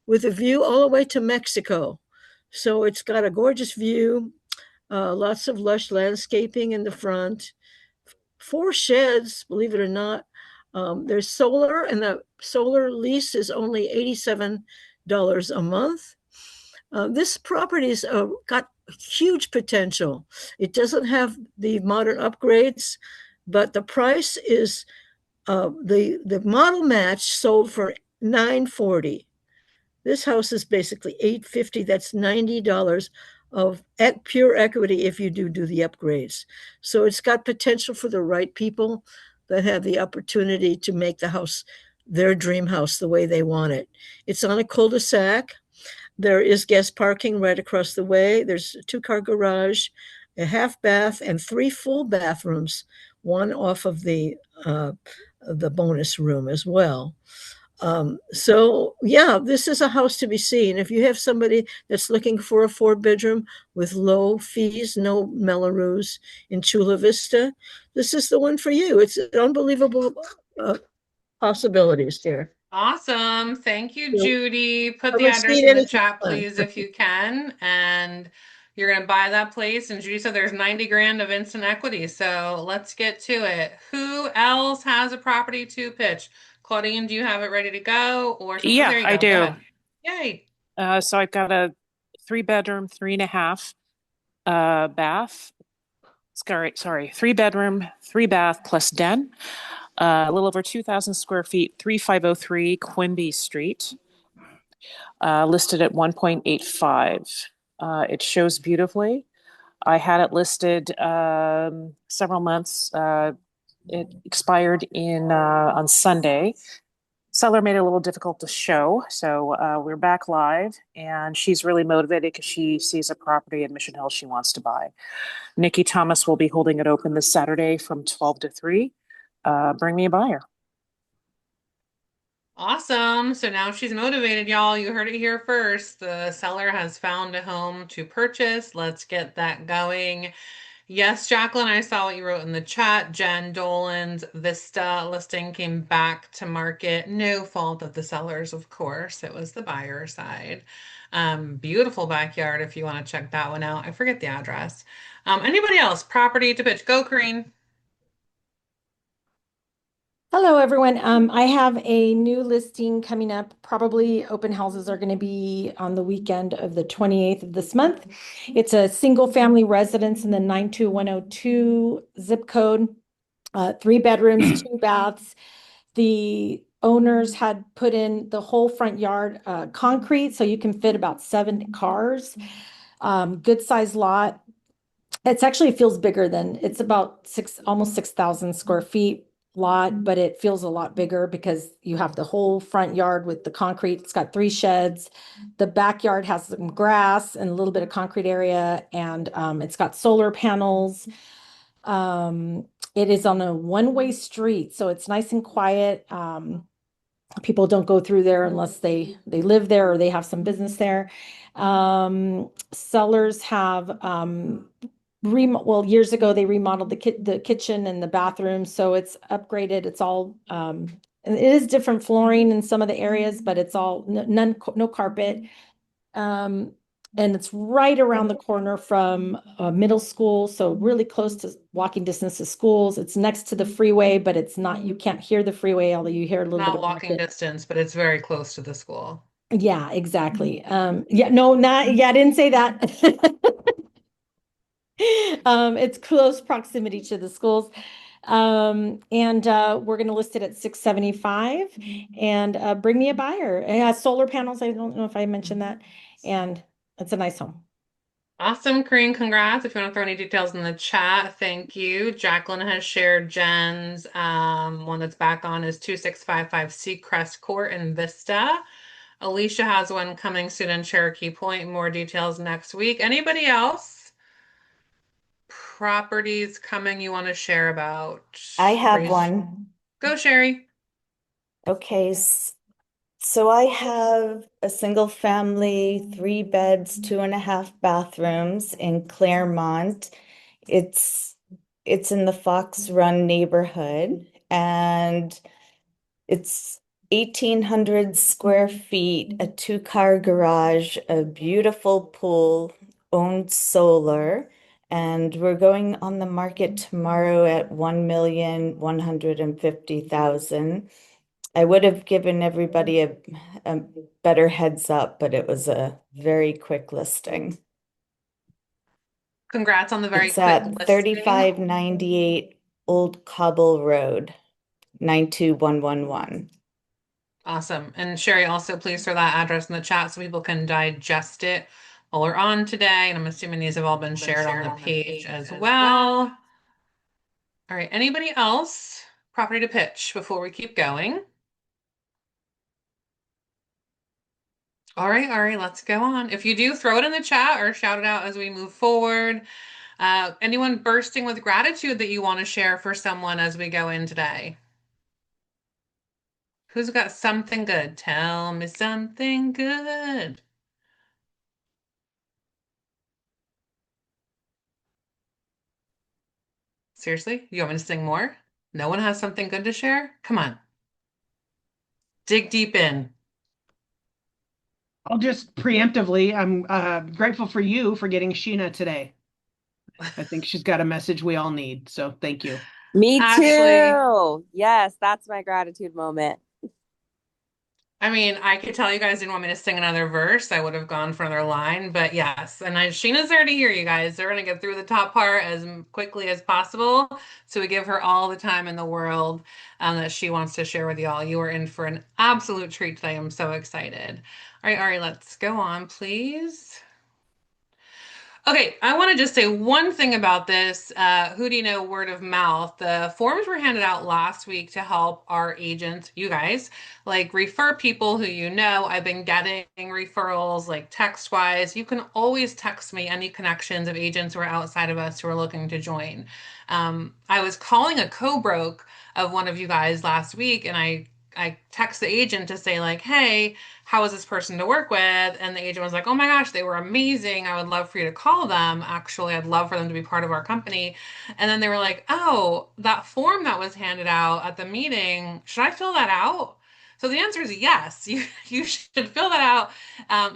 with a view all the way to Mexico. So it's got a gorgeous view, lots of lush landscaping in the front, four sheds, believe it or not. There's solar, and the solar lease is only $87 a month. This property's got huge potential. It doesn't have the modern upgrades, but the price is the model match sold for $940. This house is basically $850. That's $90 of pure equity if you do the upgrades. So it's got potential for the right people that have the opportunity to make the house their dream house the way they want it. It's on a cul-de-sac. There is guest parking right across the way. There's a two-car garage, a half bath, and three full bathrooms, one off of the bonus room as well. So yeah, this is a house to be seen. If you have somebody that's looking for a four-bedroom with low fees, no Melrose in Chula Vista, this is the one for you. It's unbelievable possibilities here. Awesome. Thank you, So Judy. Put come the and see address it in the anytime. chat, please, if you can. And you're going to buy that place. And Judy said there's 90 grand of instant equity. So let's get to it. Who else has a property to pitch? Claudine, do you have it ready to go? Or some? Oh, Yeah, there you I go. Go do. ahead. Yay. So I've got a 3 bedroom, 3.5 bath. Sorry, 3 bedroom, 3 bath plus den. A little over 2,000 square feet, 3503 Quimby Street. Listed at 1.85. It shows beautifully. I had it listed several months. It expired on Sunday. Seller made it a little difficult to show, so we're back live, and she's really motivated because she sees a property in Mission Hill she wants to buy. Nikki Thomas will be holding it open this Saturday from 12 to 3. Bring me a buyer. Awesome. So now she's motivated, y'all. You heard it here first. The seller has found a home to purchase. Let's get that going. Yes, Jacqueline, I saw what you wrote in the chat. Jen Dolan's Vista listing came back to market. No fault of the sellers, of course. It was the buyer side. Beautiful backyard if you want to check that one out. I forget the address. Anybody else? Property to pitch. Go, Kareen. Hello, everyone. I have a new listing coming up. Probably open houses are going to be on the weekend of the 28th of this month. It's a single family residence in the 92102 zip code, 3 bedrooms, 2 baths. The owners had put in the whole front yard concrete, so you can fit about 7 cars. Good size lot. It's actually feels bigger than it's about almost 6,000 square feet lot, but it feels a lot bigger because you have the whole front yard with the concrete. It's got 3 sheds. The backyard has some grass and a little bit of concrete area, and it's got solar panels. It is on a one-way street, so it's nice and quiet. People don't go through there unless they live there or they have some business there. Sellers have years ago they remodeled the kitchen and the bathroom, so it's upgraded. It's all and it is different flooring in some of the areas, but it's all no carpet. And it's right around the corner from middle school, so really close to walking distance to schools. It's next to the freeway, but it's not, you can't hear the freeway, although you hear a little bit Not of walking it. distance, but it's very close to the school. Yeah, exactly. Yeah, no, I didn't say that. It's close proximity to the schools. And we're going to list it at 675 and bring me a buyer. It has solar panels. I don't know if I mentioned that. And it's a nice home. Awesome, Kareen. Congrats. If you want to throw any details in the chat, thank you. Jacqueline has shared Jen's one that's back on is 2655 Seacrest Court in Vista. Alicia has one coming soon in Cherokee Point. More details next week. Anybody else? Properties coming you want to share about? I have one. Go, Sherry. Okay, so I have a single family, 3 beds, 2.5 bathrooms in Claremont. It's in the Fox Run neighborhood, and it's 1,800 square feet, a two-car garage, a beautiful pool, owned solar, and we're going on the market tomorrow at 1,150,000. I would have given everybody a better heads up, but it was a very quick listing. Congrats on the very It's quick at listing. 3598 Old Cobble Road, 92111. Awesome. And Sherry, also please throw that address in the chat so people can digest it while we're on today. And I'm assuming these have all been shared on the page as well. All right. Anybody else? Property to pitch before we keep going. All right, let's go on. If you do, throw it in the chat or shout it out as we move forward. Anyone bursting with gratitude that you want to share for someone as we go in today? Who's got something good? Tell me something good. Seriously? You want me to sing more? No one has something good to share? Come on. Dig deep in. I'll just preemptively, I'm grateful for you for getting Sheena today. I think she's got a message we all need. So thank you. Me Ashley. too. Yes, that's my gratitude moment. I mean, I could tell you guys didn't want me to sing another verse. I would have gone for another line, but yes. And Sheena's there to hear you guys. They're going to get through the top part as quickly as possible. So we give her all the time in the world that she wants to share with y'all. You are in for an absolute treat today. I'm so excited. All right, Ari, let's go on, please. Okay, I want to just say one thing about this. Who do you know? Word of mouth. The forms were handed out last week to help our agents, you guys, like refer people who you know. I've been getting referrals like text wise. You can always text me any connections of agents who are outside of us who are looking to join. I was calling a co-broke of one of you guys last week, and I text the agent to say like, hey, how is this person to work with? And the agent was like, oh my gosh, they were amazing. I would love for you to call them. Actually, I'd love for them to be part of our company. And then they were like, oh, that form that was handed out at the meeting, should I fill that out? So the answer is yes, you should fill that out.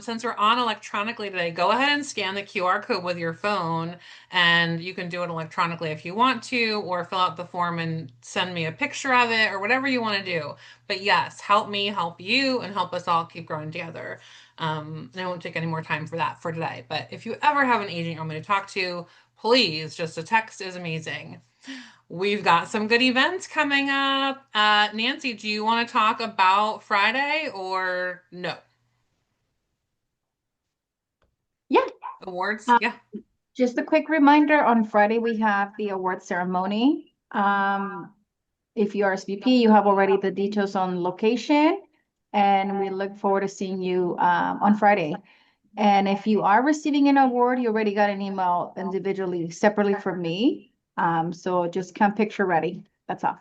Since we're on electronically today, go ahead and scan the QR code with your phone, and you can do it electronically if you want to, or fill out the form and send me a picture of it, or whatever you want to do. But yes, help me, help you, and help us all keep growing together. And I won't take any more time for that for today. But if you ever have an agent you want me to talk to, please, just a text is amazing. We've got some good events coming up. Nancy, do you want to talk about Friday or no? Yeah. Awards? Yeah. Just a quick reminder, on Friday we have the award ceremony. If you RSVP, you have already the details on location, and we look forward to seeing you on Friday. And if you are receiving an award, you already got an email individually, separately from me. So just come picture ready. That's all.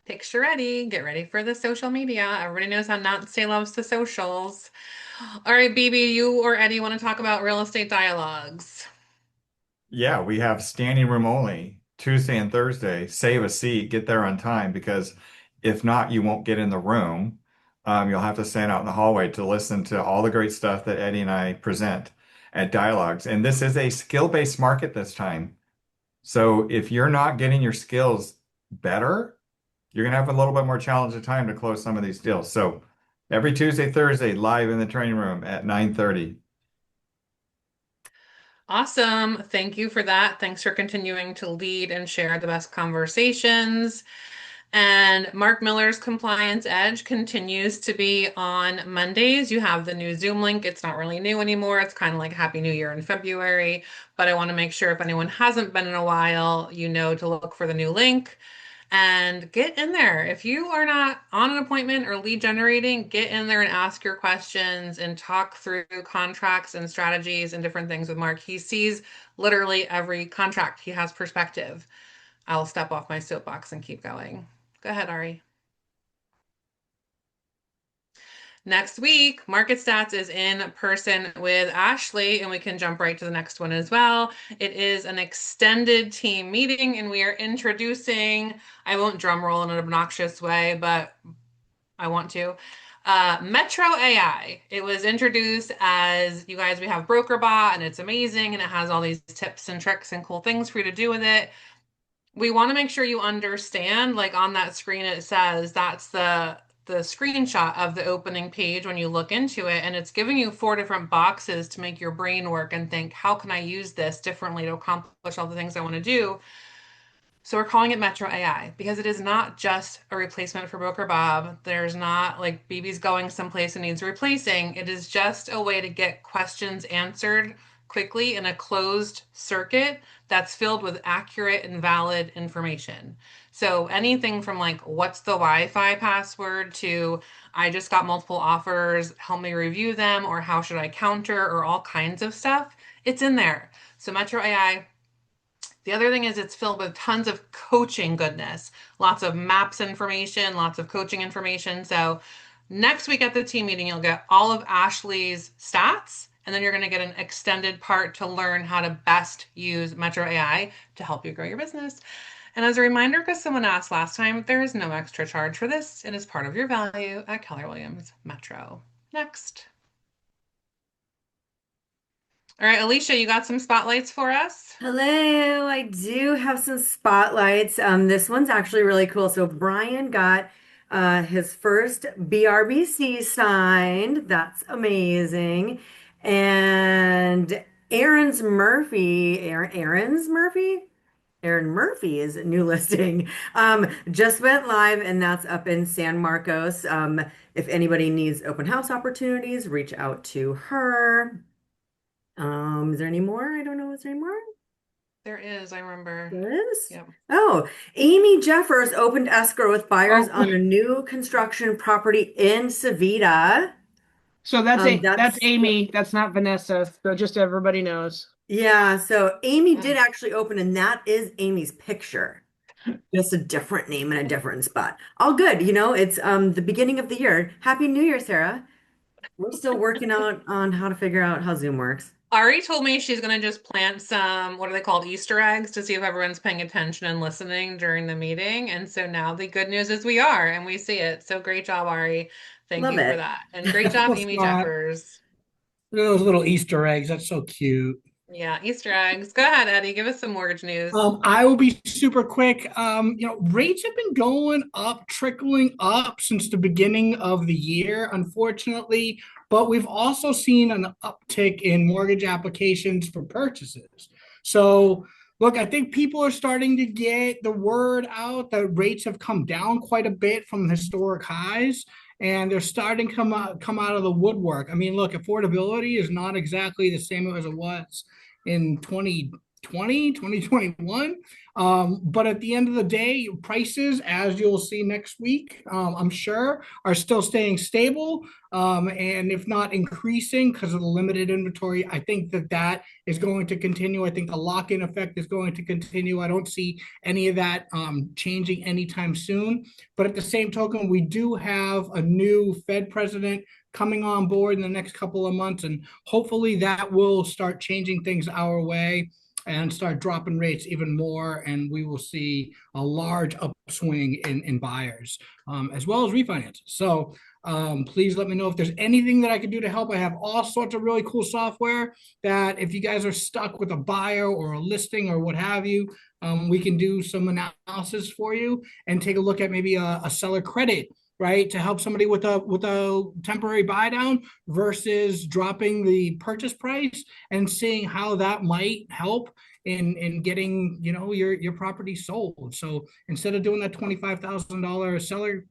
Picture ready. Get ready for the social media. Everybody knows how Nancy loves the socials. All right, BB, you or Eddie want to talk about real estate dialogues? Yeah, we have standing room only Tuesday and Thursday. Save a seat, get there on time because if not, you won't get in the room. You'll have to stand out in the hallway to listen to all the great stuff that Eddie and I present at Dialogues. And this is a skill-based market this time. So if you're not getting your skills better, you're going to have a little bit more challenging time to close some of these deals. So every Tuesday, Thursday, live in the training room at 9:30. Awesome. Thank you for that. Thanks for continuing to lead and share the best conversations. And Mark Miller's Compliance Edge continues to be on Mondays. You have the new Zoom link. It's not really new anymore. It's kind of like Happy New Year in February, but I want to make sure if anyone hasn't been in a while, you know to look for the new link and get in there. If you are not on an appointment or lead generating, get in there and ask your questions and talk through contracts and strategies and different things with Mark. He sees literally every contract. He has perspective. I'll step off my soapbox and keep going. Go ahead, Ari. Next week, Market Stats is in person with Ashley, and we can jump right to the next one as well. It is an extended team meeting, and we are introducing, I won't drum roll in an obnoxious way, but I want to. Metro AI. It was introduced as, you guys, we have BrokerBot and it's amazing and it has all these tips and tricks and cool things for you to do with it. We want to make sure you understand, like on that screen it says that's the screenshot of the opening page when you look into it, and it's giving you 4 different boxes to make your brain work and think, how can I use this differently to accomplish all the things I want to do? So we're calling it Metro AI because it is not just a replacement for Broker Bob. There's not like BB's going someplace and needs replacing. It is just a way to get questions answered quickly in a closed circuit that's filled with accurate and valid information. So anything from like, what's the Wi-Fi password to I just got multiple offers, help me review them, or how should I counter, or all kinds of stuff, it's in there. So Metro AI. The other thing is it's filled with tons of coaching goodness, lots of maps information, lots of coaching information. So next week at the team meeting, you'll get all of Ashley's stats, and then you're going to get an extended part to learn how to best use Metro AI to help you grow your business. And as a reminder, because someone asked last time, there is no extra charge for this. It is part of your value at Keller Williams Metro. Next. All right, Alicia, you got some spotlights for us? Hello, I do have some spotlights. This one's actually really cool. So Brian got his first BRBC signed. That's amazing. And Aaron Murphy is a new listing. Just went live, and that's up in San Marcos. If anybody needs open house opportunities, reach out to her. Is there any more? I don't know. Is there any more? There is, I remember. There is? Yep. Oh, Amy Jeffers opened escrow with buyers on a new construction property in Civita. So that's Amy. That's not Vanessa. So just so everybody knows. Yeah, so Amy did actually open, and that is Amy's picture. Just a different name and a different spot. All good, it's the beginning of the year. Happy New Year, Sarah. We're still working out on how to figure out how Zoom works. Ari told me she's going to just plant some, what are they called, Easter eggs to see if everyone's paying attention and listening during the meeting. And so now the good news is we are, and we see it. So great job, Ari. Thank Love you it. for that. And great job, Amy Jeffers. Those little Easter eggs, that's so cute. Yeah, Easter eggs. Go ahead, Eddie. Give us some mortgage news. I will be super quick. Rates have been going up, trickling up since the beginning of the year, unfortunately, but we've also seen an uptick in mortgage applications for purchases. So, look, I think people are starting to get the word out that rates have come down quite a bit from historic highs, and they're starting to come out of the woodwork. I mean, look, affordability is not exactly the same as it was in 2020, 2021. But at the end of the day, prices, as you'll see next week, I'm sure, are still staying stable, and if not increasing because of the limited inventory. I think that is going to continue. I think the lock-in effect is going to continue. I don't see any of that changing anytime soon. But at the same token, we do have a new Fed president coming on board in the next couple of months, and hopefully that will start changing things our way and start dropping rates even more, and we will see a large upswing in buyers, as well as refinances. So please let me know if there's anything that I can do to help. I have all sorts of really cool software that if you guys are stuck with a buyer or a listing or what have you, we can do some analysis for you and take a look at maybe a seller credit, right, to help somebody with a temporary buy down versus dropping the purchase price and seeing how that might help in getting your property sold. So instead of doing that $25,000 seller,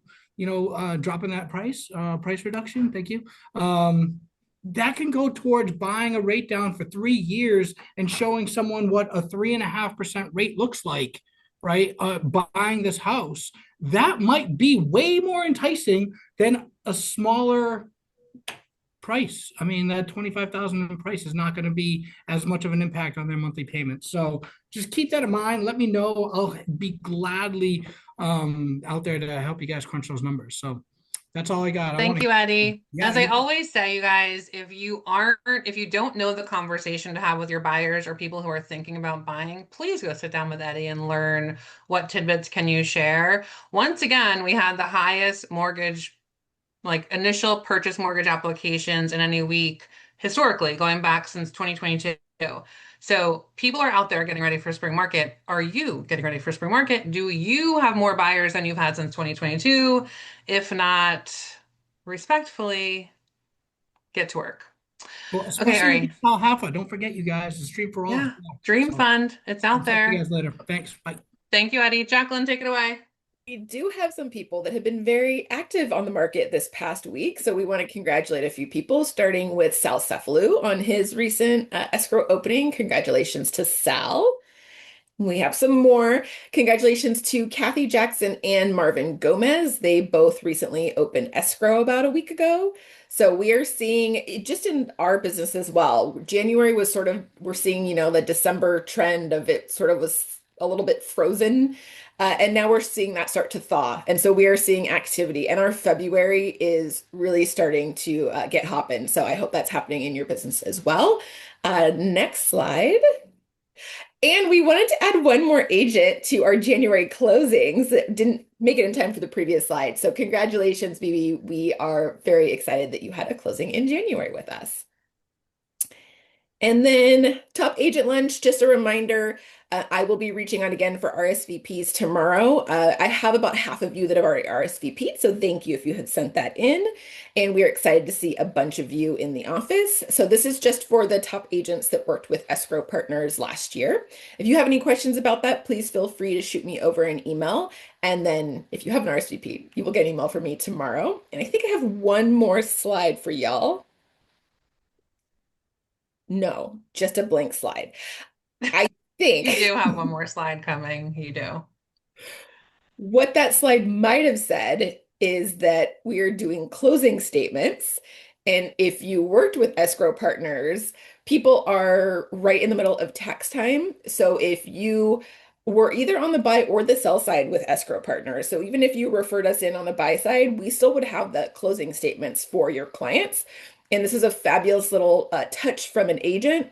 dropping that price reduction, thank you. That can go towards buying a rate down for 3 years and showing someone what a 3.5% rate looks like, right? Buying this house. That might be way more enticing than a smaller price. I mean, that $25,000 price is not going to be as much of an impact on their monthly payments. So just keep that in mind. Let me know. I'll be gladly out there to help you guys crunch those numbers. So that's all I got. Thank you, Eddie. Yeah, As I always say, you guys, if you don't know the conversation to have with your buyers or people who are thinking about buying, please go sit down with Eddie and learn what tidbits can you share. Once again, we had the highest mortgage like initial purchase mortgage applications in any week historically, going back since 2022. So people are out there getting ready for spring market. Are you getting ready for spring market? Do you have more buyers than you've had since 2022? If not, respectfully, get to work. Well, Okay, especially Ari. with South Halfa. Don't forget, you guys, the Street for All. Yeah, Dream So, Fund. It's I'll out talk to there. you guys later. Thanks. Bye. Thank you, Eddie. Jacqueline, take it away. We do have some people that have been very active on the market this past week, so we want to congratulate a few people, starting with Sal Cefalu on his recent escrow opening. Congratulations to Sal. We have some more. Congratulations to Kathy Jackson and Marvin Gomez. They both recently opened escrow about a week ago. So we are seeing just in our business as well. January was sort of, we're seeing, the December trend of it sort of was a little bit frozen. And now we're seeing that start to thaw. And so we are seeing activity. And our February is really starting to get hopping. So I hope that's happening in your business as well. Next slide. And we wanted to add one more agent to our January closings that didn't make it in time for the previous slide. So congratulations, Bibi. We are very excited that you had a closing in January with us. And then top agent lunch, just a reminder, I will be reaching out again for RSVPs tomorrow. I have about half of you that have already RSVP'd, so thank you if you had sent that in. And we're excited to see a bunch of you in the office. So this is just for the top agents that worked with Escrow Partners last year. If you have any questions about that, please feel free to shoot me over an email. And then if you have an RSVP, you will get an email from me tomorrow. And I think I have one more slide for y'all. No, just a blank slide. I think You do have one more slide coming. You do. what that slide might have said is that we are doing closing statements. And if you worked with Escrow Partners, people are right in the middle of tax time. So if you were either on the buy or the sell side with Escrow Partners, so even if you referred us in on the buy side, we still would have the closing statements for your clients. And this is a fabulous little touch from an agent.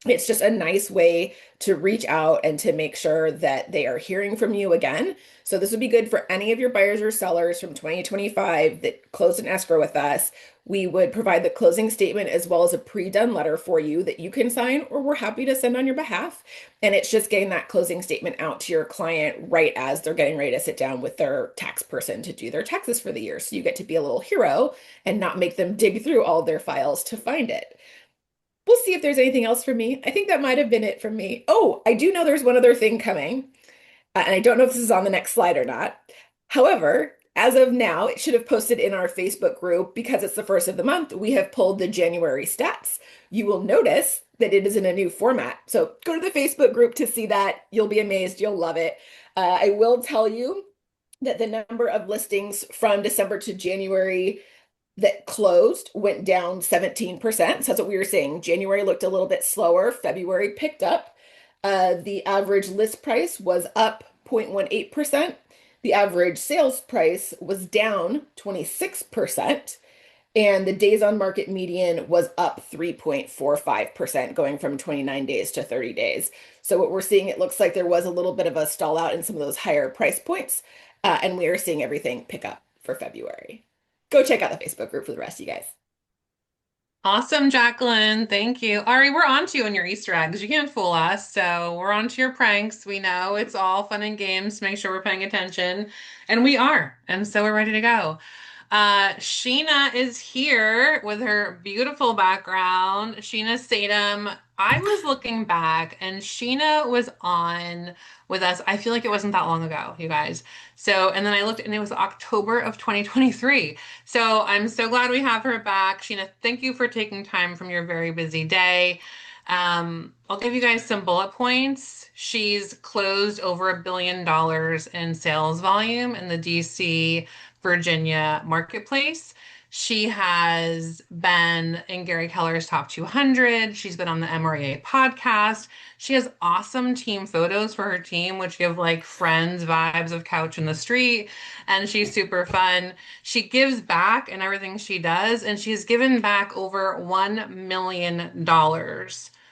It's just a nice way to reach out and to make sure that they are hearing from you again. So this would be good for any of your buyers or sellers from 2025 that closed an escrow with us. We would provide the closing statement as well as a pre-done letter for you that you can sign, or we're happy to send on your behalf. And it's just getting that closing statement out to your client right as they're getting ready to sit down with their tax person to do their taxes for the year. So you get to be a little hero and not make them dig through all their files to find it. We'll see if there's anything else for me. I think that might have been it for me. Oh, I do know there's one other thing coming, and I don't know if this is on the next slide or not. However, as of now, it should have posted in our Facebook group because it's the first of the month. We have pulled the January stats. You will notice that it is in a new format. So go to the Facebook group to see that. You'll be amazed. You'll love it. I will tell you that the number of listings from December to January that closed went down 17%. So that's what we were saying. January looked a little bit slower. February picked up. The average list price was up 0.18%. The average sales price was down 26%. And the days on market median was up 3.45%, going from 29 days to 30 days. So what we're seeing, it looks like there was a little bit of a stall out in some of those higher price points. And we are seeing everything pick up for February. Go check out the Facebook group for the rest of you guys. Awesome, Jacqueline. Thank you. Ari, we're on to you and your Easter eggs. You can't fool us. So we're on to your pranks. We know it's all fun and games to make sure we're paying attention. And we are. And so we're ready to go. Sheena is here with her beautiful background. Sheena Statham. I was looking back and Sheena was on with us. I feel like it wasn't that long ago, you guys. So, and then I looked and it was October of 2023. So I'm so glad we have her back. Sheena, thank you for taking time from your very busy day. I'll give you guys some bullet points. She's closed over $1 billion in sales volume in the DC, Virginia marketplace. She has been in Gary Keller's Top 200. She's been on the MREA podcast. She has awesome team photos for her team, which give like Friends vibes of couch in the street. And she's super fun. She gives back in everything she does. And she's given back over $1 million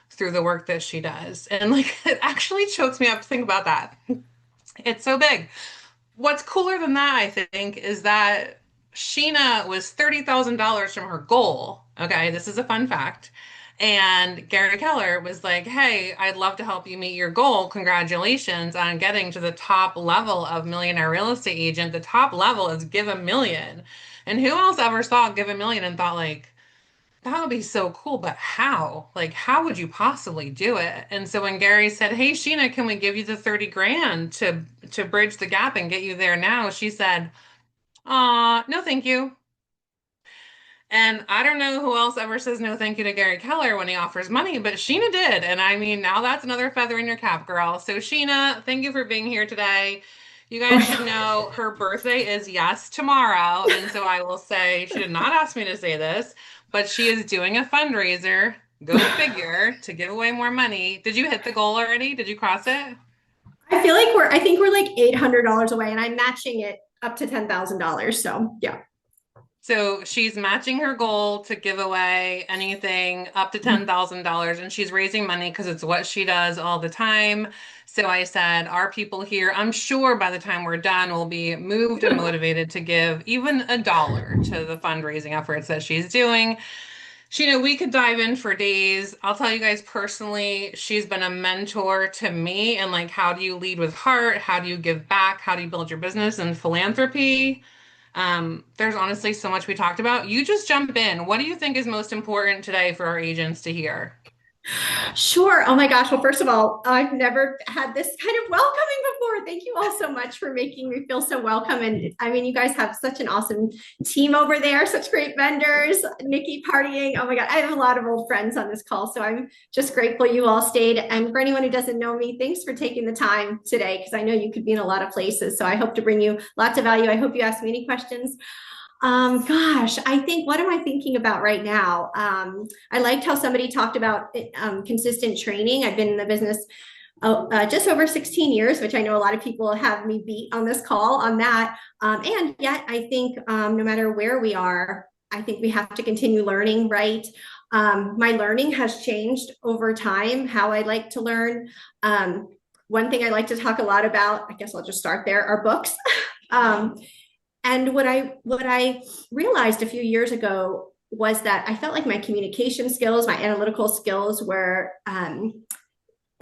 through the work that she does. And like, it actually chokes me up to think about that. It's so big. What's cooler than that, I think, is that Sheena was $30,000 from her goal. Okay, this is a fun fact. And Gary Keller was like, "Hey, I'd love to help you meet your goal. Congratulations on getting to the top level of millionaire real estate agent. The top level is Give a Million." And who else ever saw Give a Million and thought like, that would be so cool, but how? Like, how would you possibly do it? And so when Gary said, "Hey, Sheena, can we give you the 30 grand to bridge the gap and get you there now?" She said, no, thank you. And I don't know who else ever says no thank you to Gary Keller when he offers money, but Sheena did. And I mean, now that's another feather in your cap, girl. So Sheena, thank you for being here today. You guys should know her birthday is tomorrow. And so I will say, she did not ask me to say this, but she is doing a fundraiser, go figure, to give away more money. Did you hit the goal already? Did you cross it? I think we're like $800 away, and I'm matching it up to $10,000. So yeah. So she's matching her goal to give away anything up to $10,000, and she's raising money because it's what she does all the time. So I said, our people here, I'm sure by the time we're done, will be moved and motivated to give even $1 to the fundraising efforts that she's doing. Sheena, we could dive in for days. I'll tell you guys personally, she's been a mentor to me. And like, how do you lead with heart? How do you give back? How do you build your business and philanthropy? There's honestly so much we talked about. You just jump in. What do you think is most important today for our agents to hear? Sure. Oh my gosh. Well, first of all, I've never had this kind of welcoming before. Thank you all so much for making me feel so welcome. And I mean, you guys have such an awesome team over there, such great vendors, Nikki partying. Oh my God. I have a lot of old friends on this call. So I'm just grateful you all stayed. And for anyone who doesn't know me, thanks for taking the time today, because I know you could be in a lot of places. So I hope to bring you lots of value. I hope you ask me any questions. Gosh, I think, what am I thinking about right now? I liked how somebody talked about consistent training. I've been in the business just over 16 years, which I know a lot of people have me beat on this call on that. And yet I think no matter where we are, I think we have to continue learning, right? My learning has changed over time, how I like to learn. One thing I like to talk a lot about, I guess I'll just start there, are books. And what I realized a few years ago was that I felt like my communication skills, my analytical skills were, I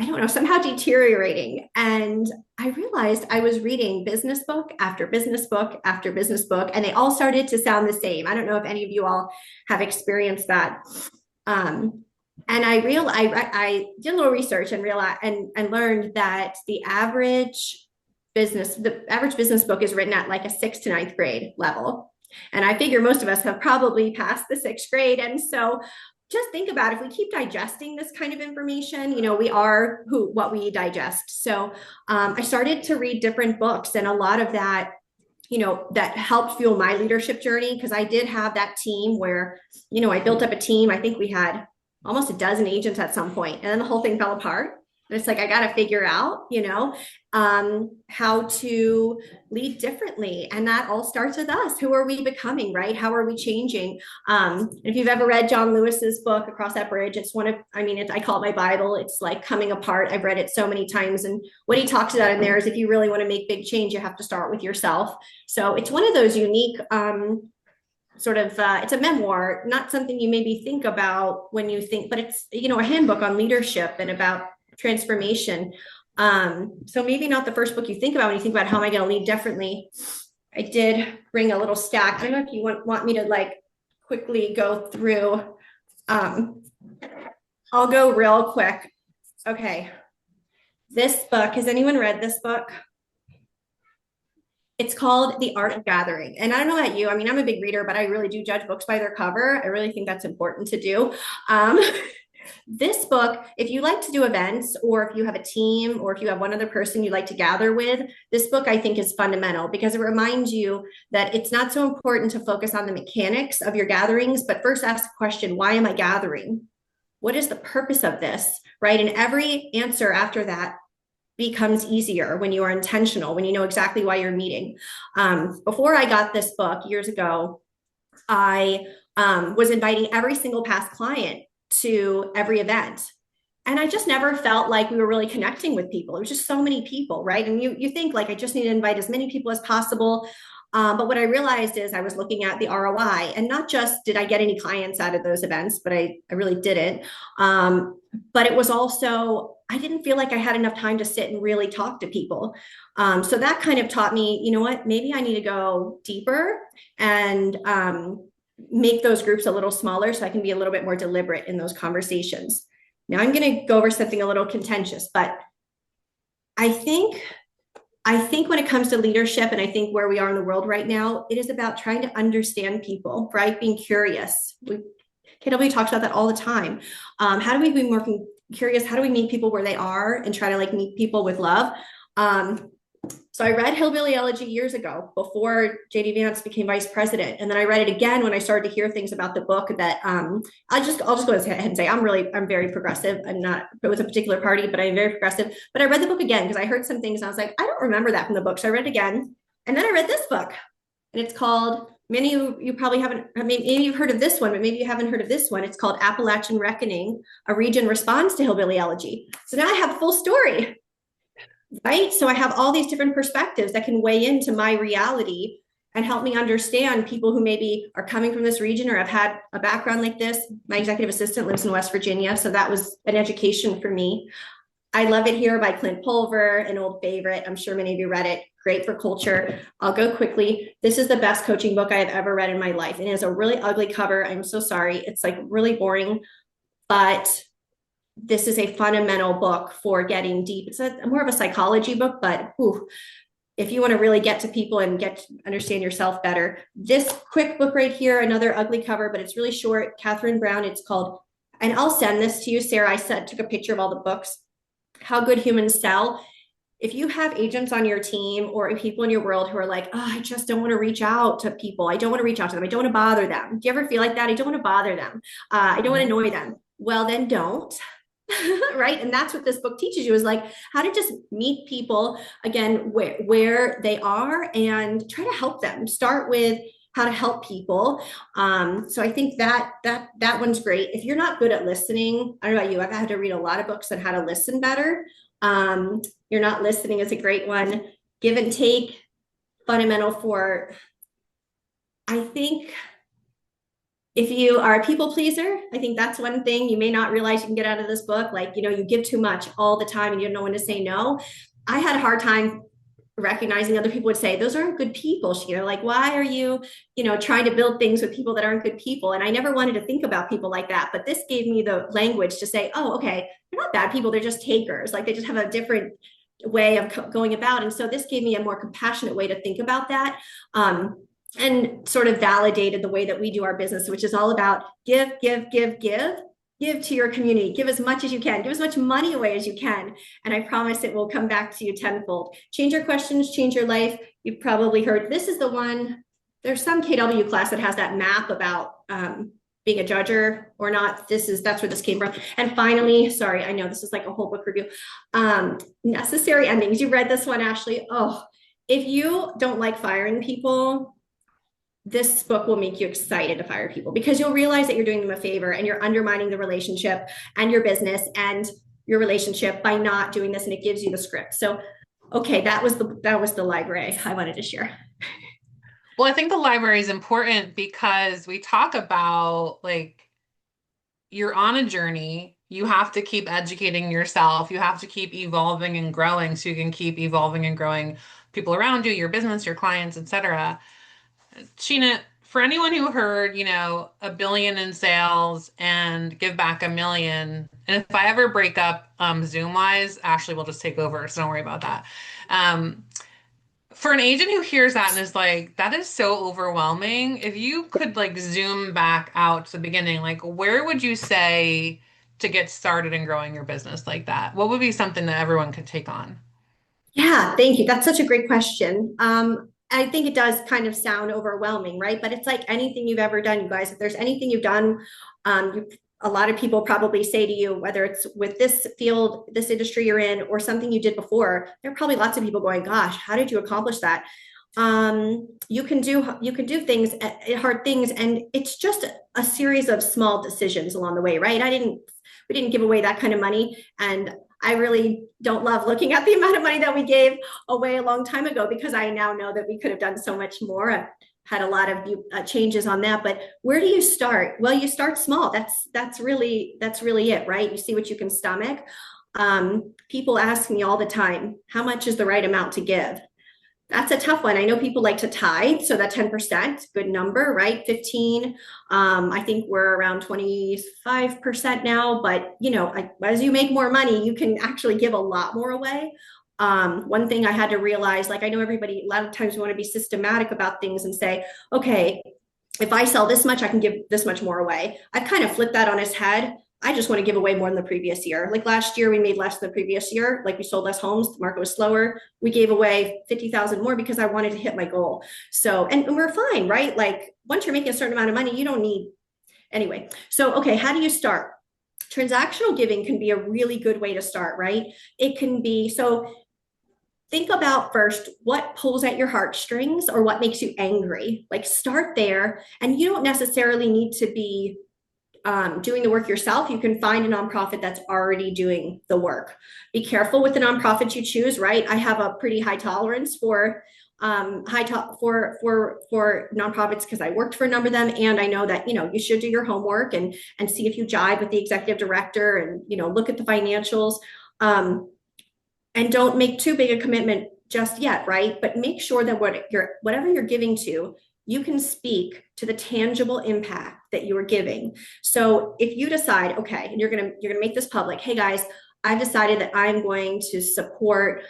don't know, somehow deteriorating. And I realized I was reading business book after business book after business book, and they all started to sound the same. I don't know if any of you all have experienced that. And I did a little research and realized and learned that the average business book is written at like a 6th to 9th grade level. And I figure most of us have probably passed the 6th grade. And so just think about, if we keep digesting this kind of information, we are what we digest. So I started to read different books, and a lot of that, that helped fuel my leadership journey, because I did have that team where, I built up a team. I think we had almost a dozen agents at some point, and then the whole thing fell apart. And it's like, I got to figure out, how to lead differently. And that all starts with us. Who are we becoming, right? How are we changing? If you've ever read John Lewis's book, Across That Bridge, it's I call it my Bible. It's like coming apart. I've read it so many times. And what he talks about in there is, if you really want to make big change, you have to start with yourself. So it's one of those unique, it's a memoir, not something you maybe think about when you think, but it's, a handbook on leadership and about transformation. So maybe not the first book you think about when you think about how am I going to lead differently. I did bring a little stack. I don't know if you want me to like quickly go through. I'll go real quick. Okay. This book, has anyone read this book? It's called The Art of Gathering. And I don't know about you. I mean, I'm a big reader, but I really do judge books by their cover. I really think that's important to do. This book, if you like to do events, or if you have a team, or if you have one other person you like to gather with, this book I think is fundamental, because it reminds you that it's not so important to focus on the mechanics of your gatherings, but first ask the question, why am I gathering? What is the purpose of this, right? And every answer after that becomes easier when you are intentional, when you know exactly why you're meeting. Before I got this book years ago, I was inviting every single past client to every event. And I just never felt like we were really connecting with people. It was just so many people, right? And you think like, I just need to invite as many people as possible. But what I realized is I was looking at the ROI, and not just did I get any clients out of those events, but I really didn't. But it was also, I didn't feel like I had enough time to sit and really talk to people. So that kind of taught me, you know what, maybe I need to go deeper and make those groups a little smaller so I can be a little bit more deliberate in those conversations. Now I'm going to go over something a little contentious, but I think when it comes to leadership, and I think where we are in the world right now, it is about trying to understand people, right? Being curious. KW talks about that all the time. How do we be more curious? How do we meet people where they are and try to like meet people with love? So I read Hillbilly Elegy years ago before JD Vance became vice president. And then I read it again when I started to hear things about the book that I'll just go ahead and say I'm very progressive. I'm not with a particular party, but I'm very progressive. But I read the book again because I heard some things and I was like, I don't remember that from the book. So I read it again. And then I read this book, and it's called, many of you probably haven't, I mean, maybe you've heard of this one, but maybe you haven't heard of this one. It's called Appalachian Reckoning, A Region Responds to Hillbilly Elegy. So now I have the full story. Right? So I have all these different perspectives that can weigh into my reality and help me understand people who maybe are coming from this region or have had a background like this. My executive assistant lives in West Virginia, so that was an education for me. I Love It Here by Clint Pulver, an old favorite. I'm sure many of you read it. Great for culture. I'll go quickly. This is the best coaching book I have ever read in my life. It has a really ugly cover. I'm so sorry. It's like really boring, but this is a fundamental book for getting deep. It's more of a psychology book, but if you want to really get to people and get to understand yourself better, this quick book right here, another ugly cover, but it's really short. Catherine Brown, it's called, and I'll send this to you, Sarah. I took a picture of all the books, How Good Humans Sell. If you have agents on your team or people in your world who are like, oh, I just don't want to reach out to people. I don't want to reach out to them. I don't want to bother them. Do you ever feel like that? I don't want to bother them. I don't want to annoy them. Well, then don't. Right. And that's what this book teaches you, is like how to just meet people again, where they are and try to help them. Start with how to help people. So I think that one's great. If you're not good at listening, I don't know about you, I've had to read a lot of books on how to listen better. You're Not Listening is a great one. Give and Take, fundamental for, I think, if you are a people pleaser, I think that's one thing you may not realize you can get out of this book. Like, you give too much all the time and you don't know when to say no. I had a hard time recognizing other people would say, those aren't good people, Sheena. Like, why are you, trying to build things with people that aren't good people? And I never wanted to think about people like that. But this gave me the language to say, oh, okay, they're not bad people. They're just takers. Like, they just have a different way of going about. And so this gave me a more compassionate way to think about that. And sort of validated the way that we do our business, which is all about give to your community, give as much as you can, give as much money away as you can. And I promise it will come back to you tenfold. Change your questions, change your life. You've probably heard, this is the one, there's some KW class that has that map about being a judger or not. That's where this came from. And finally, sorry, I know this is like a whole book review. Necessary Endings. You read this one, Ashley. Oh, if you don't like firing people, this book will make you excited to fire people, because you'll realize that you're doing them a favor and you're undermining the relationship and your business and your relationship by not doing this. And it gives you the script. So, okay, that was the library I wanted to share. Well, I think the library is important because we talk about, like, you're on a journey. You have to keep educating yourself. You have to keep evolving and growing so you can keep evolving and growing people around you, your business, your clients, etc. Sheena, for anyone who heard, $1 billion in sales and give back $1 million, and if I ever break up Zoom wise, Ashley will just take over, so don't worry about that. For an agent who hears that and is like, that is so overwhelming, if you could like zoom back out to the beginning, like where would you say to get started in growing your business like that? What would be something that everyone could take on? Yeah, thank you. That's such a great question. I think it does kind of sound overwhelming, right? But it's like anything you've ever done, you guys. If there's anything you've done, a lot of people probably say to you, whether it's with this field, this industry you're in, or something you did before, there are probably lots of people going, gosh, how did you accomplish that? You can do things, hard things, and it's just a series of small decisions along the way, right? We didn't give away that kind of money. And I really don't love looking at the amount of money that we gave away a long time ago, because I now know that we could have done so much more. I've had a lot of changes on that, but where do you start? Well, you start small. That's really it, right? You see what you can stomach. People ask me all the time, how much is the right amount to give? That's a tough one. I know people like to tithe, so that 10%, good number, right? 15. I think we're around 25% now, but you know, as you make more money, you can actually give a lot more away. One thing I had to realize, like I know everybody, a lot of times we want to be systematic about things and say, okay, if I sell this much, I can give this much more away. I've kind of flipped that on its head. I just want to give away more than the previous year. Like last year, we made less than the previous year. Like we sold less homes, the market was slower. We gave away 50,000 more because I wanted to hit my goal. So, and we're fine, right? Like once you're making a certain amount of money, you don't need, anyway. So, okay, how do you start? Transactional giving can be a really good way to start, right? It can be, so think about first what pulls at your heartstrings or what makes you angry. Like start there, and you don't necessarily need to be doing the work yourself. You can find a nonprofit that's already doing the work. Be careful with the nonprofits you choose, right? I have a pretty high tolerance for nonprofits because I worked for a number of them, and I know that, you know, you should do your homework and see if you jive with the executive director, and, you know, look at the financials, and don't make too big a commitment just yet, right? But make sure that whatever you're giving to, you can speak to the tangible impact that you are giving. So if you decide, okay, and you're gonna make this public, hey guys, I've decided that I'm going to support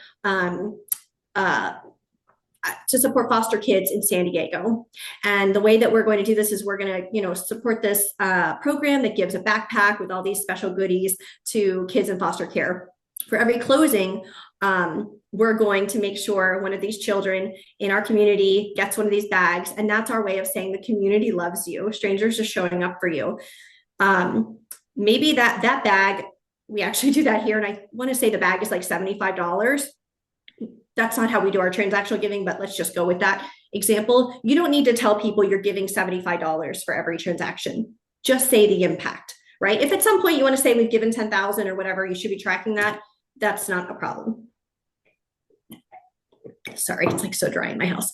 foster kids in San Diego. And the way that we're going to do this is we're going to, you know, support this program that gives a backpack with all these special goodies to kids in foster care. For every closing, we're going to make sure one of these children in our community gets one of these bags. And that's our way of saying the community loves you. Strangers are showing up for you. Maybe that bag, we actually do that here. And I want to say the bag is like $75. That's not how we do our transactional giving, but let's just go with that example. You don't need to tell people you're giving $75 for every transaction. Just say the impact, right? If at some point you want to say we've given 10,000 or whatever, you should be tracking that. That's not a problem. Sorry, it's like so dry in my house.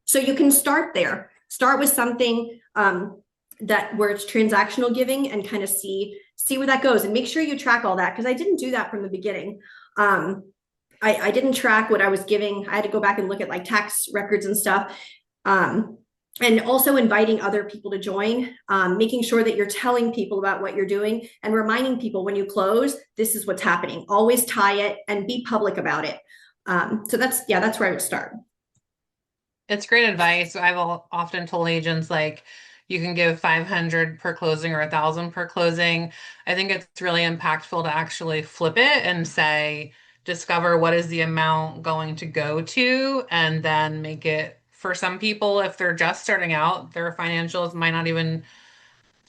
So you can start there. Start with something where it's transactional giving, and kind of see where that goes, and make sure you track all that, because I didn't do that from the beginning. I didn't track what I was giving. I had to go back and look at like tax records and stuff. And also inviting other people to join, making sure that you're telling people about what you're doing and reminding people when you close, this is what's happening. Always tie it and be public about it. So that's where I would start. It's great advice. I've often told agents, like, you can give 500 per closing or 1,000 per closing. I think it's really impactful to actually flip it and say, discover what is the amount going to go to, and then make it, for some people, if they're just starting out, their financials might not even,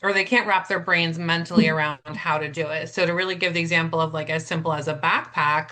or they can't wrap their brains mentally around how to do it. So to really give the example of like as simple as a backpack,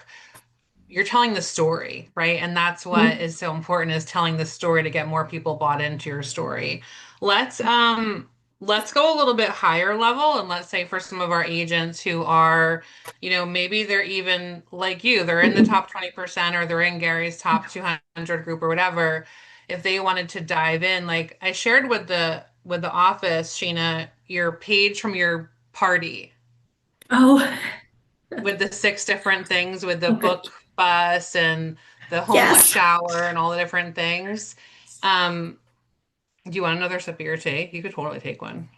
you're telling the story, right? And that's what is so important, is telling the story to get more people bought into your story. Let's go a little bit higher level, and let's say for some of our agents who are, you know, maybe they're even like you, they're in the top 20%, or they're in Gary's top 200 group or whatever. If they wanted to dive in, like I shared with the office, Sheena, your page from your party. Oh, with the 6 different things, with the book bus and the homeless shower and all the different things. Do you want another sip of your tea? You could totally take one.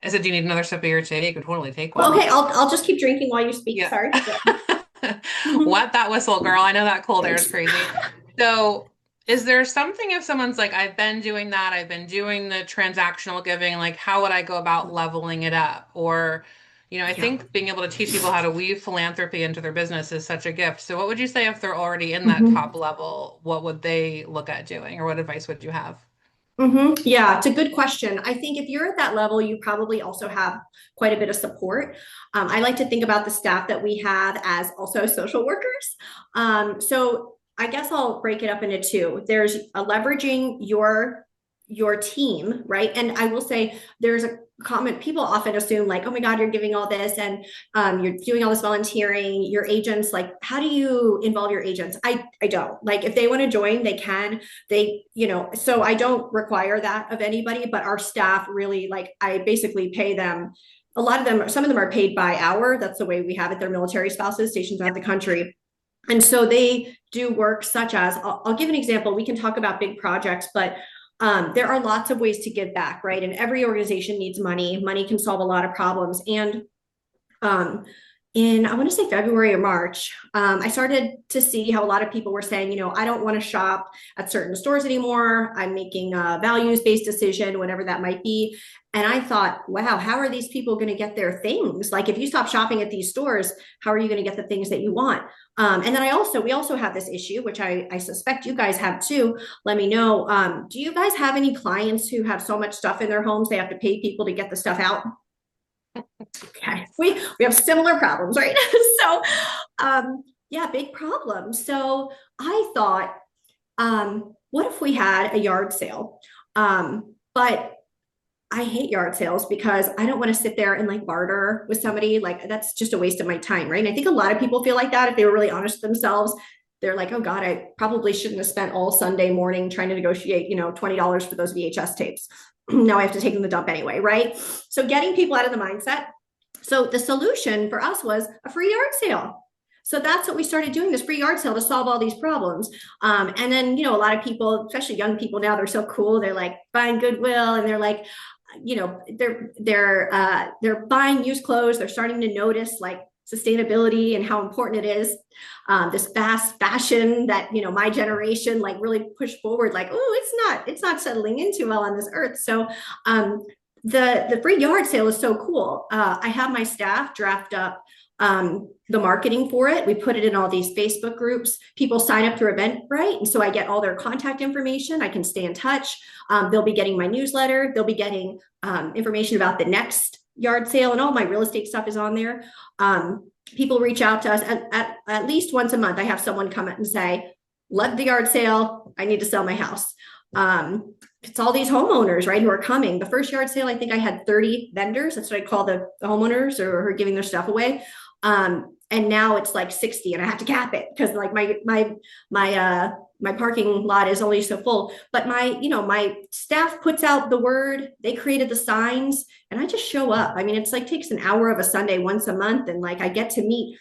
I said, do you need another sip of your tea? You could totally take one. Okay, I'll just keep drinking while you speak. Yeah. Sorry. Wet that whistle, girl. I know that cold air is crazy. So is there something, if someone's like, I've been doing that, I've been doing the transactional giving, like how would I go about leveling it up? Or, you know, I think being able to teach people how to weave philanthropy into their business is such a gift. So what would you say if they're already in that top level? What would they look at doing, or what advice would you have? Yeah, it's a good question. I think if you're at that level, you probably also have quite a bit of support. I like to think about the staff that we have as also social workers. So I guess I'll break it up into 2. There's leveraging your team, right? And I will say there's people often assume like, oh my God, you're giving all this and you're doing all this volunteering, your agents, like, how do you involve your agents? I don't. Like, if they want to join, they can. So I don't require that of anybody, but our staff really, like, I basically pay them. A lot of them, some of them are paid by hour. That's the way we have it. They're military spouses stationed throughout the country. And so they do work such as, I'll give an example. We can talk about big projects, but there are lots of ways to give back, right? And every organization needs money. Money can solve a lot of problems. And in, I want to say February or March, I started to see how a lot of people were saying, I don't want to shop at certain stores anymore. I'm making a values-based decision, whatever that might be. And I thought, wow, how are these people going to get their things? Like, if you stop shopping at these stores, how are you going to get the things that you want? And then we also have this issue, which I suspect you guys have too. Let me know. Do you guys have any clients who have so much stuff in their homes, they have to pay people to get the stuff out? Okay, we have similar problems, right? So, yeah, big problem. So I thought, what if we had a yard sale? But I hate yard sales because I don't want to sit there and like barter with somebody. Like, that's just a waste of my time, right? And I think a lot of people feel like that if they were really honest with themselves. They're like, oh God, I probably shouldn't have spent all Sunday morning trying to negotiate, $20 for those VHS tapes. Now I have to take them to the dump anyway, right? So getting people out of the mindset. So the solution for us was a free yard sale. So that's what we started doing, this free yard sale to solve all these problems. And then, a lot of people, especially young people now, they're so cool. They're like buying Goodwill and they're like, they're buying used clothes. They're starting to notice like sustainability and how important it is. This fast fashion that, my generation like really pushed forward, like, oh, it's not settling in too well on this earth. So the free yard sale is so cool. I have my staff draft up the marketing for it. We put it in all these Facebook groups. People sign up through Eventbrite. And so I get all their contact information. I can stay in touch. They'll be getting my newsletter. They'll be getting information about the next yard sale, and all my real estate stuff is on there. People reach out to us at least once a month. I have someone come and say, love the yard sale. I need to sell my house. It's all these homeowners, right, who are coming. The first yard sale, I think I had 30 vendors. That's what I call the homeowners or who are giving their stuff away. And now it's like 60 and I have to cap it because like my parking lot is only so full, but my staff puts out the word, they created the signs, and I just show up. I mean, it's like takes an hour of a Sunday once a month. And like, I get to meet,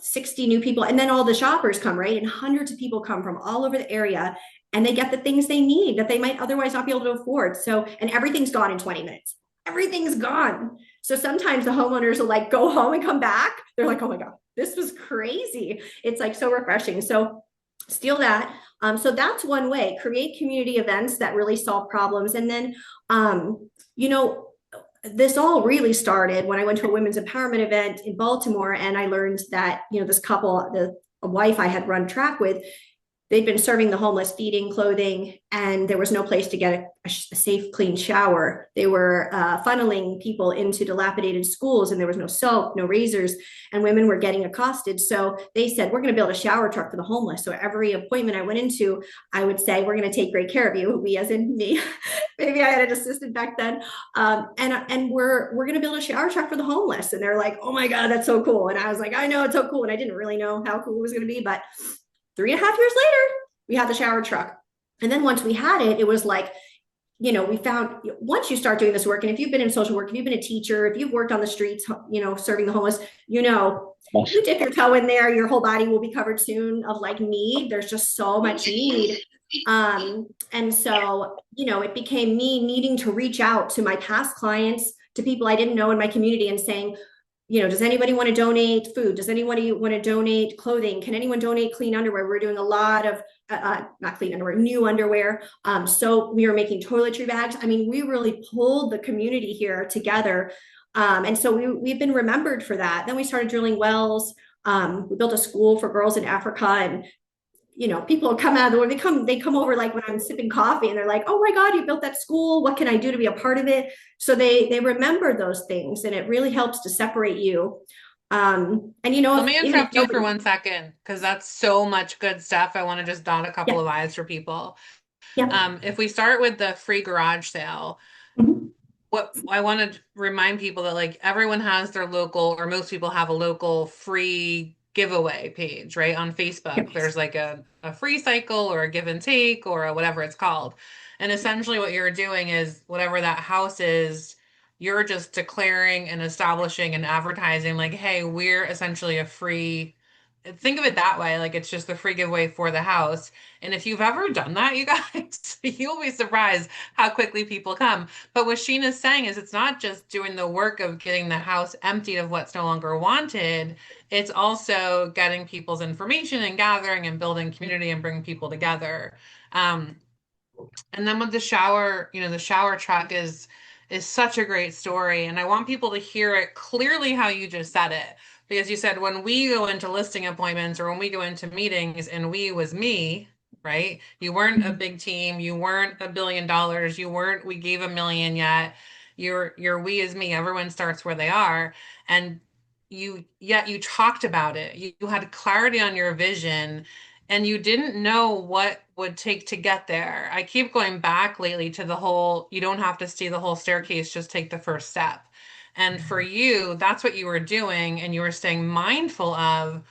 60 new people, and then all the shoppers come, right? And hundreds of people come from all over the area, and they get the things they need that they might otherwise not be able to afford. So, and everything's gone in 20 minutes. Everything's gone. So sometimes the homeowners will like go home and come back. They're like, oh my God, this was crazy. It's like so refreshing. So steal that. So that's one way, create community events that really solve problems. And then, this all really started when I went to a women's empowerment event in Baltimore, and I learned that, this couple, a wife I had run track with, they'd been serving the homeless, feeding, clothing, and there was no place to get a safe, clean shower. They were funneling people into dilapidated schools, and there was no soap, no razors, and women were getting accosted. So they said, we're going to build a shower truck for the homeless. So every appointment I went into, I would say, we're going to take great care of you. We as in me. Maybe I had an assistant back then. And we're going to build a shower truck for the homeless. And they're like, oh my God, that's so cool. And I was like, I know, it's so cool. And I didn't really know how cool it was going to be, but 3.5 years later, we had the shower truck. And then once we had it, it was like, we found once you start doing this work, and if you've been in social work, if you've been a teacher, if you've worked on the streets, serving the homeless, you dip your toe in there, your whole body will be covered soon of like need. There's just so much need. And so, it became me needing to reach out to my past clients, to people I didn't know in my community, and saying, does anybody want to donate food? Does anybody want to donate clothing? Can anyone donate clean underwear? We're doing a lot of, not clean underwear, new underwear. So we were making toiletry bags. I mean, we really pulled the community here together. And so we've been remembered for that. Then we started drilling wells. We built a school for girls in Africa, and people come out of the door, they come over like when I'm sipping coffee, and they're like, oh my God, you built that school. What can I do to be a part of it? So they remember those things, and it really helps to separate you. And let me interrupt you for 1 second, because that's so much good stuff. I want to just dot a couple of I's for people. Yeah. If we start with the free garage sale, what I want to remind people that like everyone has their local, or most people have a local free giveaway page, right? On Facebook, Yes. there's like a free cycle or a give and take or a whatever it's called. And essentially what you're doing is whatever that house is, you're just declaring and establishing and advertising like, hey, we're essentially a free, think of it that way, like it's just the free giveaway for the house. And if you've ever done that, you guys, you'll be surprised how quickly people come. But what Sheena's saying is it's not just doing the work of getting the house emptied of what's no longer wanted. It's also getting people's information and gathering and building community and bringing people together. And then with the shower, the shower truck is such a great story. And I want people to hear it clearly how you just said it. Because you said when we go into listing appointments or when we go into meetings, and we was me, right? You weren't a big team. You weren't $1 billion. You weren't, we gave $1 million yet. You're we is me. Everyone starts where they are. And you talked about it. You had clarity on your vision, and you didn't know what would take to get there. I keep going back lately to the whole, you don't have to see the whole staircase, just take the first step. And for you, that's what you were doing. And you were staying mindful of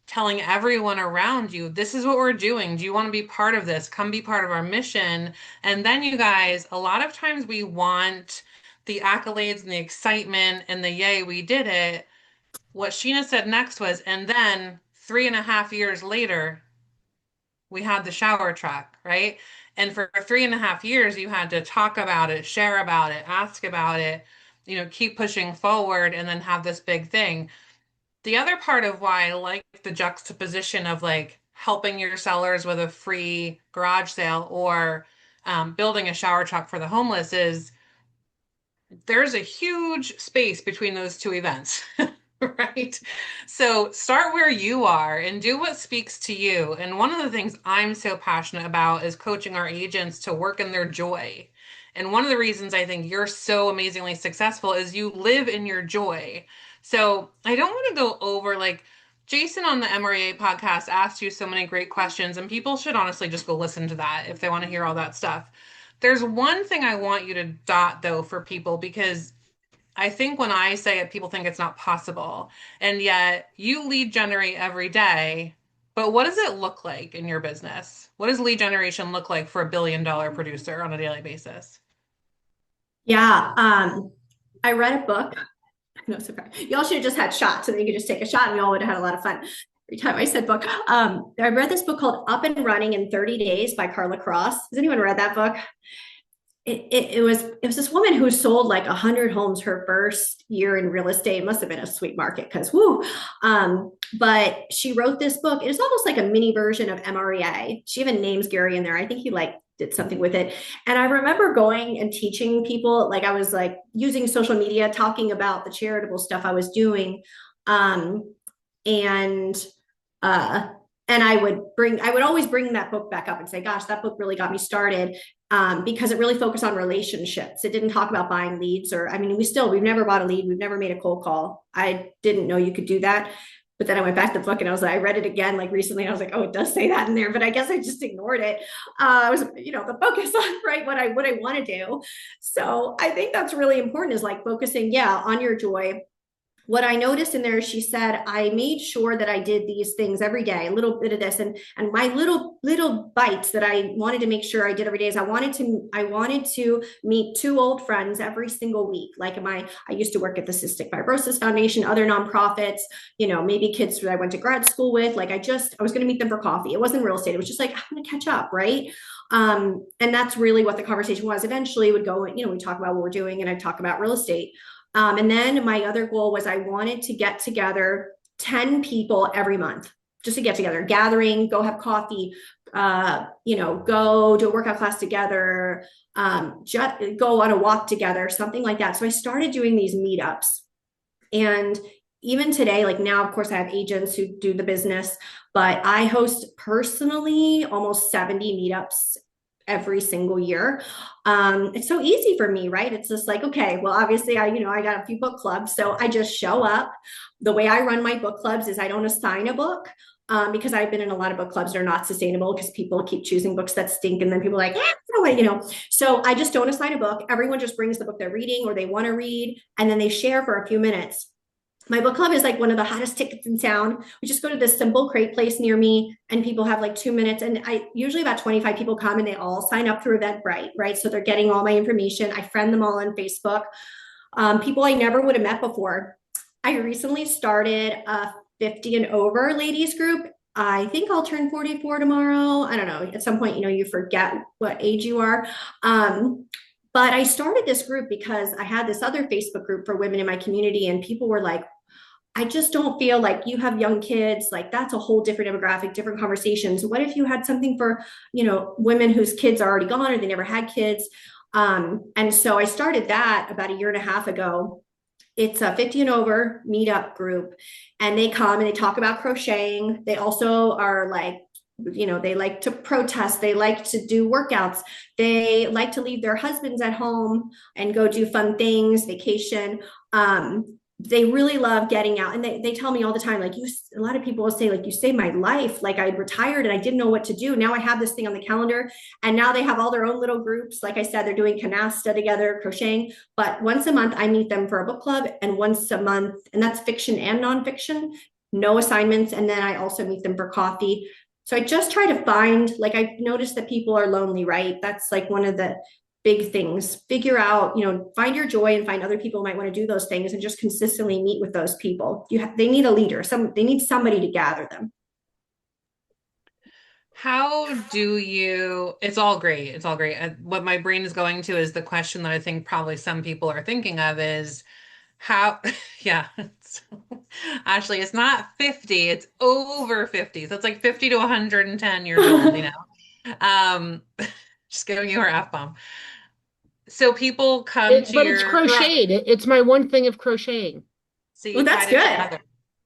telling everyone around you, this is what we're doing. Do you want to be part of this? Come be part of our mission. And then you guys, a lot of times we want the accolades and the excitement and the yay, we did it. What Sheena said next was, and then 3.5 years later, we had the shower truck, right? And for 3.5 years, you had to talk about it, share about it, ask about it, keep pushing forward, and then have this big thing. The other part of why I like the juxtaposition of like helping your sellers with a free garage sale or building a shower truck for the homeless is there's a huge space between those two events. Right? So start where you are and do what speaks to you. And one of the things I'm so passionate about is coaching our agents to work in their joy. And one of the reasons I think you're so amazingly successful is you live in your joy. So I don't want to go over, like, Jason on the MREA podcast asked you so many great questions, and people should honestly just go listen to that if they want to hear all that stuff. There's one thing I want you to dot though for people, because I think when I say it, people think it's not possible. And yet you lead generate every day. But what does it look like in your business? What does lead generation look like for $1 billion producer on a daily basis? Yeah. I read a book. No surprise. Y'all should have just had shots, and then you could just take a shot and we all would have had a lot of fun. Every time I said book. I read this book called Up and Running in 30 Days by Carla Cross. Has anyone read that book? It was this woman who sold like 100 homes her first year in real estate. It must have been a sweet market because woo. But she wrote this book. It is almost like a mini version of MREA. She even names Gary in there. I think he did something with it. And I remember going and teaching people, like I was like using social media, talking about the charitable stuff I was doing. And I would always bring that book back up and say, gosh, that book really got me started, because it really focused on relationships. It didn't talk about buying leads we've never bought a lead. We've never made a cold call. I didn't know you could do that. But then I went back to the book and I read it again, like recently. I was like, oh, it does say that in there, but I guess I just ignored it. I was, the focus on what I want to do. So I think that's really important, is like focusing, on your joy. What I noticed in there, she said, I made sure that I did these things every day, a little bit of this, and my little bites that I wanted to make sure I did every day is I wanted to meet 2 old friends every single week. Like I used to work at the Cystic Fibrosis Foundation, other nonprofits, maybe kids that I went to grad school with. Like I was going to meet them for coffee. It wasn't real estate. It was just like, I'm going to catch up, right? And that's really what the conversation was. Eventually, would go, we talk about what we're doing, and I talk about real estate. And then my other goal was I wanted to get together 10 people every month, just to get together, gathering, go have coffee, go do a workout class together, just go on a walk together, something like that. So I started doing these meetups. And even today, like now, of course, I have agents who do the business, but I host personally almost 70 meetups every single year. It's so easy for me, right? It's just like, okay, well, obviously I got a few book clubs, so I just show up. The way I run my book clubs is I don't assign a book, because I've been in a lot of book clubs that are not sustainable because people keep choosing books that stink. And then people are like, do I, so I just don't assign a book. Everyone just brings the book they're reading or they want to read, and then they share for a few minutes. My book club is like one of the hottest tickets in town. We just go to this simple crate place near me, and people have like 2 minutes. And I usually about 25 people come, and they all sign up through Eventbrite, right? So they're getting all my information. I friend them all on Facebook. People I never would have met before. I recently started a 50 and over ladies group. I think I'll turn 44 tomorrow. I don't know. At some point, you forget what age you are. But I started this group because I had this other Facebook group for women in my community, and people were like, I just don't feel like you have young kids. Like, that's a whole different demographic, different conversations. What if you had something for, women whose kids are already gone or they never had kids? And so I started that about 1.5 years ago. It's a 50 and over meetup group, and they come and they talk about crocheting. They also are like, they like to protest. They like to do workouts. They like to leave their husbands at home and go do fun things, vacation. They really love getting out, and they tell me all the time, like, a lot of people will say, like, you saved my life. Like, I retired and I didn't know what to do. Now I have this thing on the calendar, and now they have all their own little groups. Like I said, they're doing canasta together, crocheting, but once a month I meet them for a book club, and once a month, and that's fiction and nonfiction, no assignments. And then I also meet them for coffee. So I just try to find, like, I've noticed that people are lonely, right? That's like one of the big things. Figure out, find your joy and find other people who might want to do those things, and just consistently meet with those people. They need a leader. They need somebody to gather them. How do you, it's all great. It's all great. What my brain is going to is the question that I think probably some people are thinking of is how, yeah, Ashley, it's not 50, it's over 50. So it's like 50 to 110 years old, just giving you her F-bomb. So people come to but it's crocheted. It's my one thing of crocheting. So well, that's good.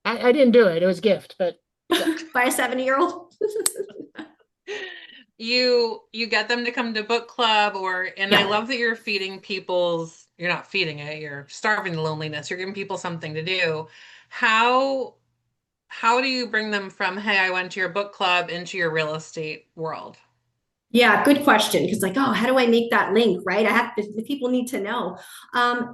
I didn't do it. It was a gift, but by a 70-year-old. You get them to come to book club, and I love that you're feeding you're not feeding it, you're starving the loneliness. You're giving people something to do. How do you bring them from, hey, I went to your book club, into your real estate world? Yeah, good question. Because like, how do I make that link, right? The people need to know.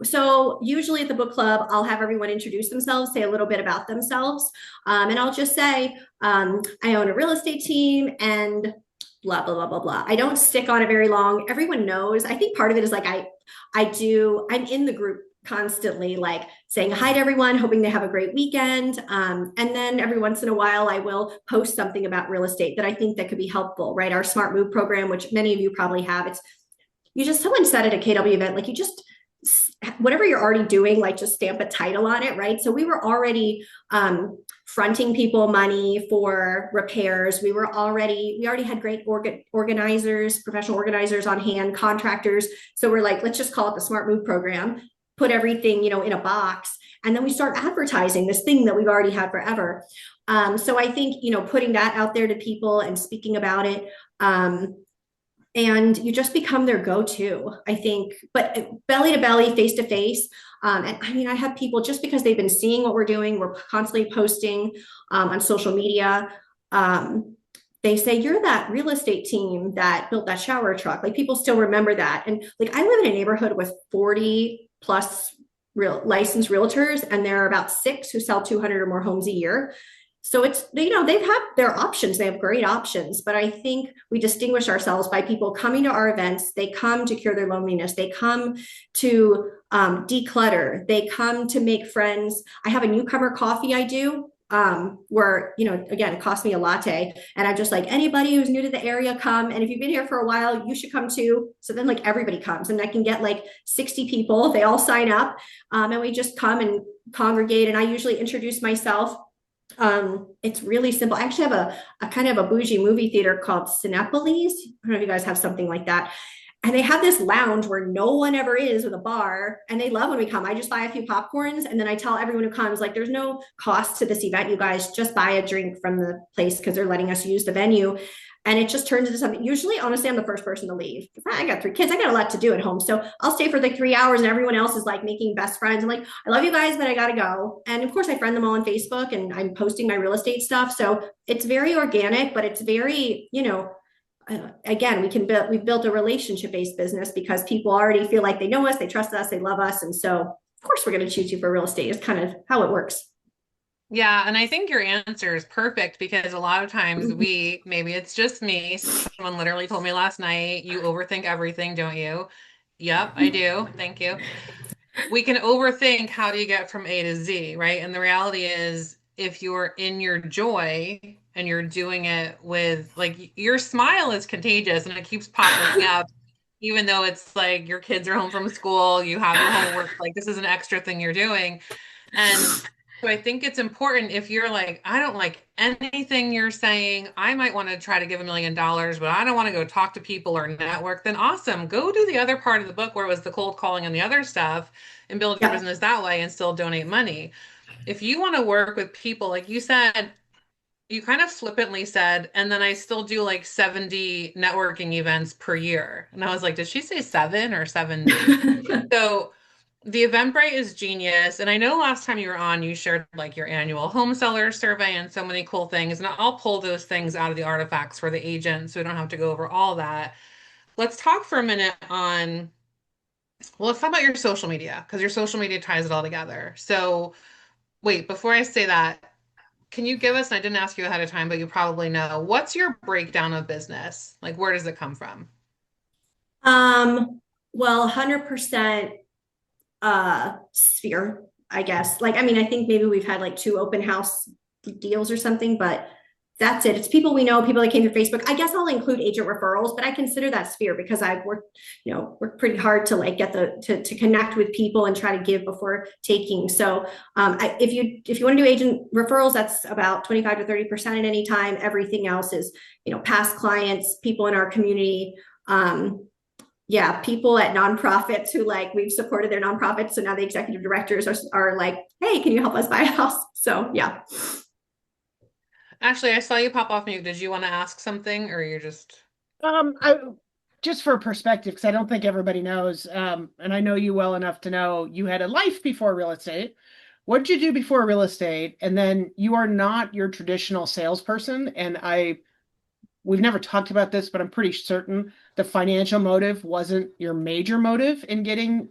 So usually at the book club, I'll have everyone introduce themselves, say a little bit about themselves. And I'll just say, I own a real estate team and blah, blah, blah, blah, blah. I don't stick on it very long. Everyone knows. I think part of it is like, I'm in the group constantly, like saying hi to everyone, hoping they have a great weekend. And then every once in a while, I will post something about real estate that I think that could be helpful, right? Our Smart Move program, which many of you probably have. Someone said at a KW event, like, whatever you're already doing, like, just stamp a title on it, right? So we were already fronting people money for repairs. We already had great organizers, professional organizers on hand, contractors. So we're like, let's just call it the Smart Move program, put everything, in a box. And then we start advertising this thing that we've already had forever. So I think, putting that out there to people and speaking about it, and you just become their go-to, I think, but belly to belly, face to face. And I mean, I have people, just because they've been seeing what we're doing, we're constantly posting on social media. They say, you're that real estate team that built that shower truck. Like, people still remember that. And like, I live in a neighborhood with 40 plus licensed realtors, and there are about 6 who sell 200 or more homes a year. So it's, they have their options. They have great options, but I think we distinguish ourselves by people coming to our events. They come to cure their loneliness. They come to declutter. They come to make friends. I have a newcomer coffee I do, where, again, it costs me a latte, and I'm just like, anybody who's new to the area, come. And if you've been here for a while, you should come too. So then, like, everybody comes, and I can get like 60 people. They all sign up, and we just come and congregate. And I usually introduce myself. It's really simple. I actually have a kind of a bougie movie theater called Cinepolis. I don't know if you guys have something like that. And they have this lounge where no one ever is, with a bar, and they love when we come. I just buy a few popcorns, and then I tell everyone who comes, like, there's no cost to this event. You guys just buy a drink from the place because they're letting us use the venue. And it just turns into something. Usually, honestly, I'm the first person to leave. I got 3 kids. I got a lot to do at home. So I'll stay for like 3 hours, and everyone else is like making best friends. I'm like, I love you guys, but I got to go. And of course, I friend them all on Facebook, and I'm posting my real estate stuff. So it's very organic, but it's very, again, we've built a relationship-based business because people already feel like they know us, they trust us, they love us. And so of course we're going to choose you for real estate. It's kind of how it works. Yeah, and I think your answer is perfect because a lot of times maybe it's just me. Someone literally told me last night, you overthink everything, don't you? Yep, I do. Thank you. We can overthink how do you get from A to Z, right? And the reality is if you're in your joy and you're doing it with like your smile is contagious and it keeps popping up, even though it's like your kids are home from school, you have your homework, like this is an extra thing you're doing. And so I think it's important if you're like, I don't like anything you're saying, I might want to try to give $1 million, but I don't want to go talk to people or network, then awesome. Go do the other part of the book where it was the cold calling and the other stuff and build your business that way and still donate money. If you want to work with people, like you said, you kind of flippantly said, and then I still do like 70 networking events per year. And I was like, did she say 7 or 70? So the Eventbrite is genius. And I know last time you were on, you shared like your annual home seller survey and so many cool things. And I'll pull those things out of the artifacts for the agent so we don't have to go over all that. Let's talk for a minute on, well, let's talk about your social media because your social media ties it all together. So wait, before I say that, can you give us, and I didn't ask you ahead of time, but you probably know, what's your breakdown of business? Like, where does it come from? Well, 100% Sphere, I guess. Like, I mean, I think maybe we've had like 2 open house deals or something, but that's it. It's people we know, people that came through Facebook. I guess I'll include agent referrals, but I consider that Sphere because I've worked pretty hard to like get to connect with people and try to give before taking. So if you want to do agent referrals, that's about 25 to 30% at any time. Everything else is, past clients, people in our community. People at nonprofits who like we've supported their nonprofits. So now the executive directors are like, hey, can you help us buy a house? So yeah. Ashley, I saw you pop off mute. Did you want to ask something or you're just... Just for perspective, because I don't think everybody knows, and I know you well enough to know you had a life before real estate. What did you do before real estate? And then you are not your traditional salesperson. And we've never talked about this, but I'm pretty certain the financial motive wasn't your major motive in doing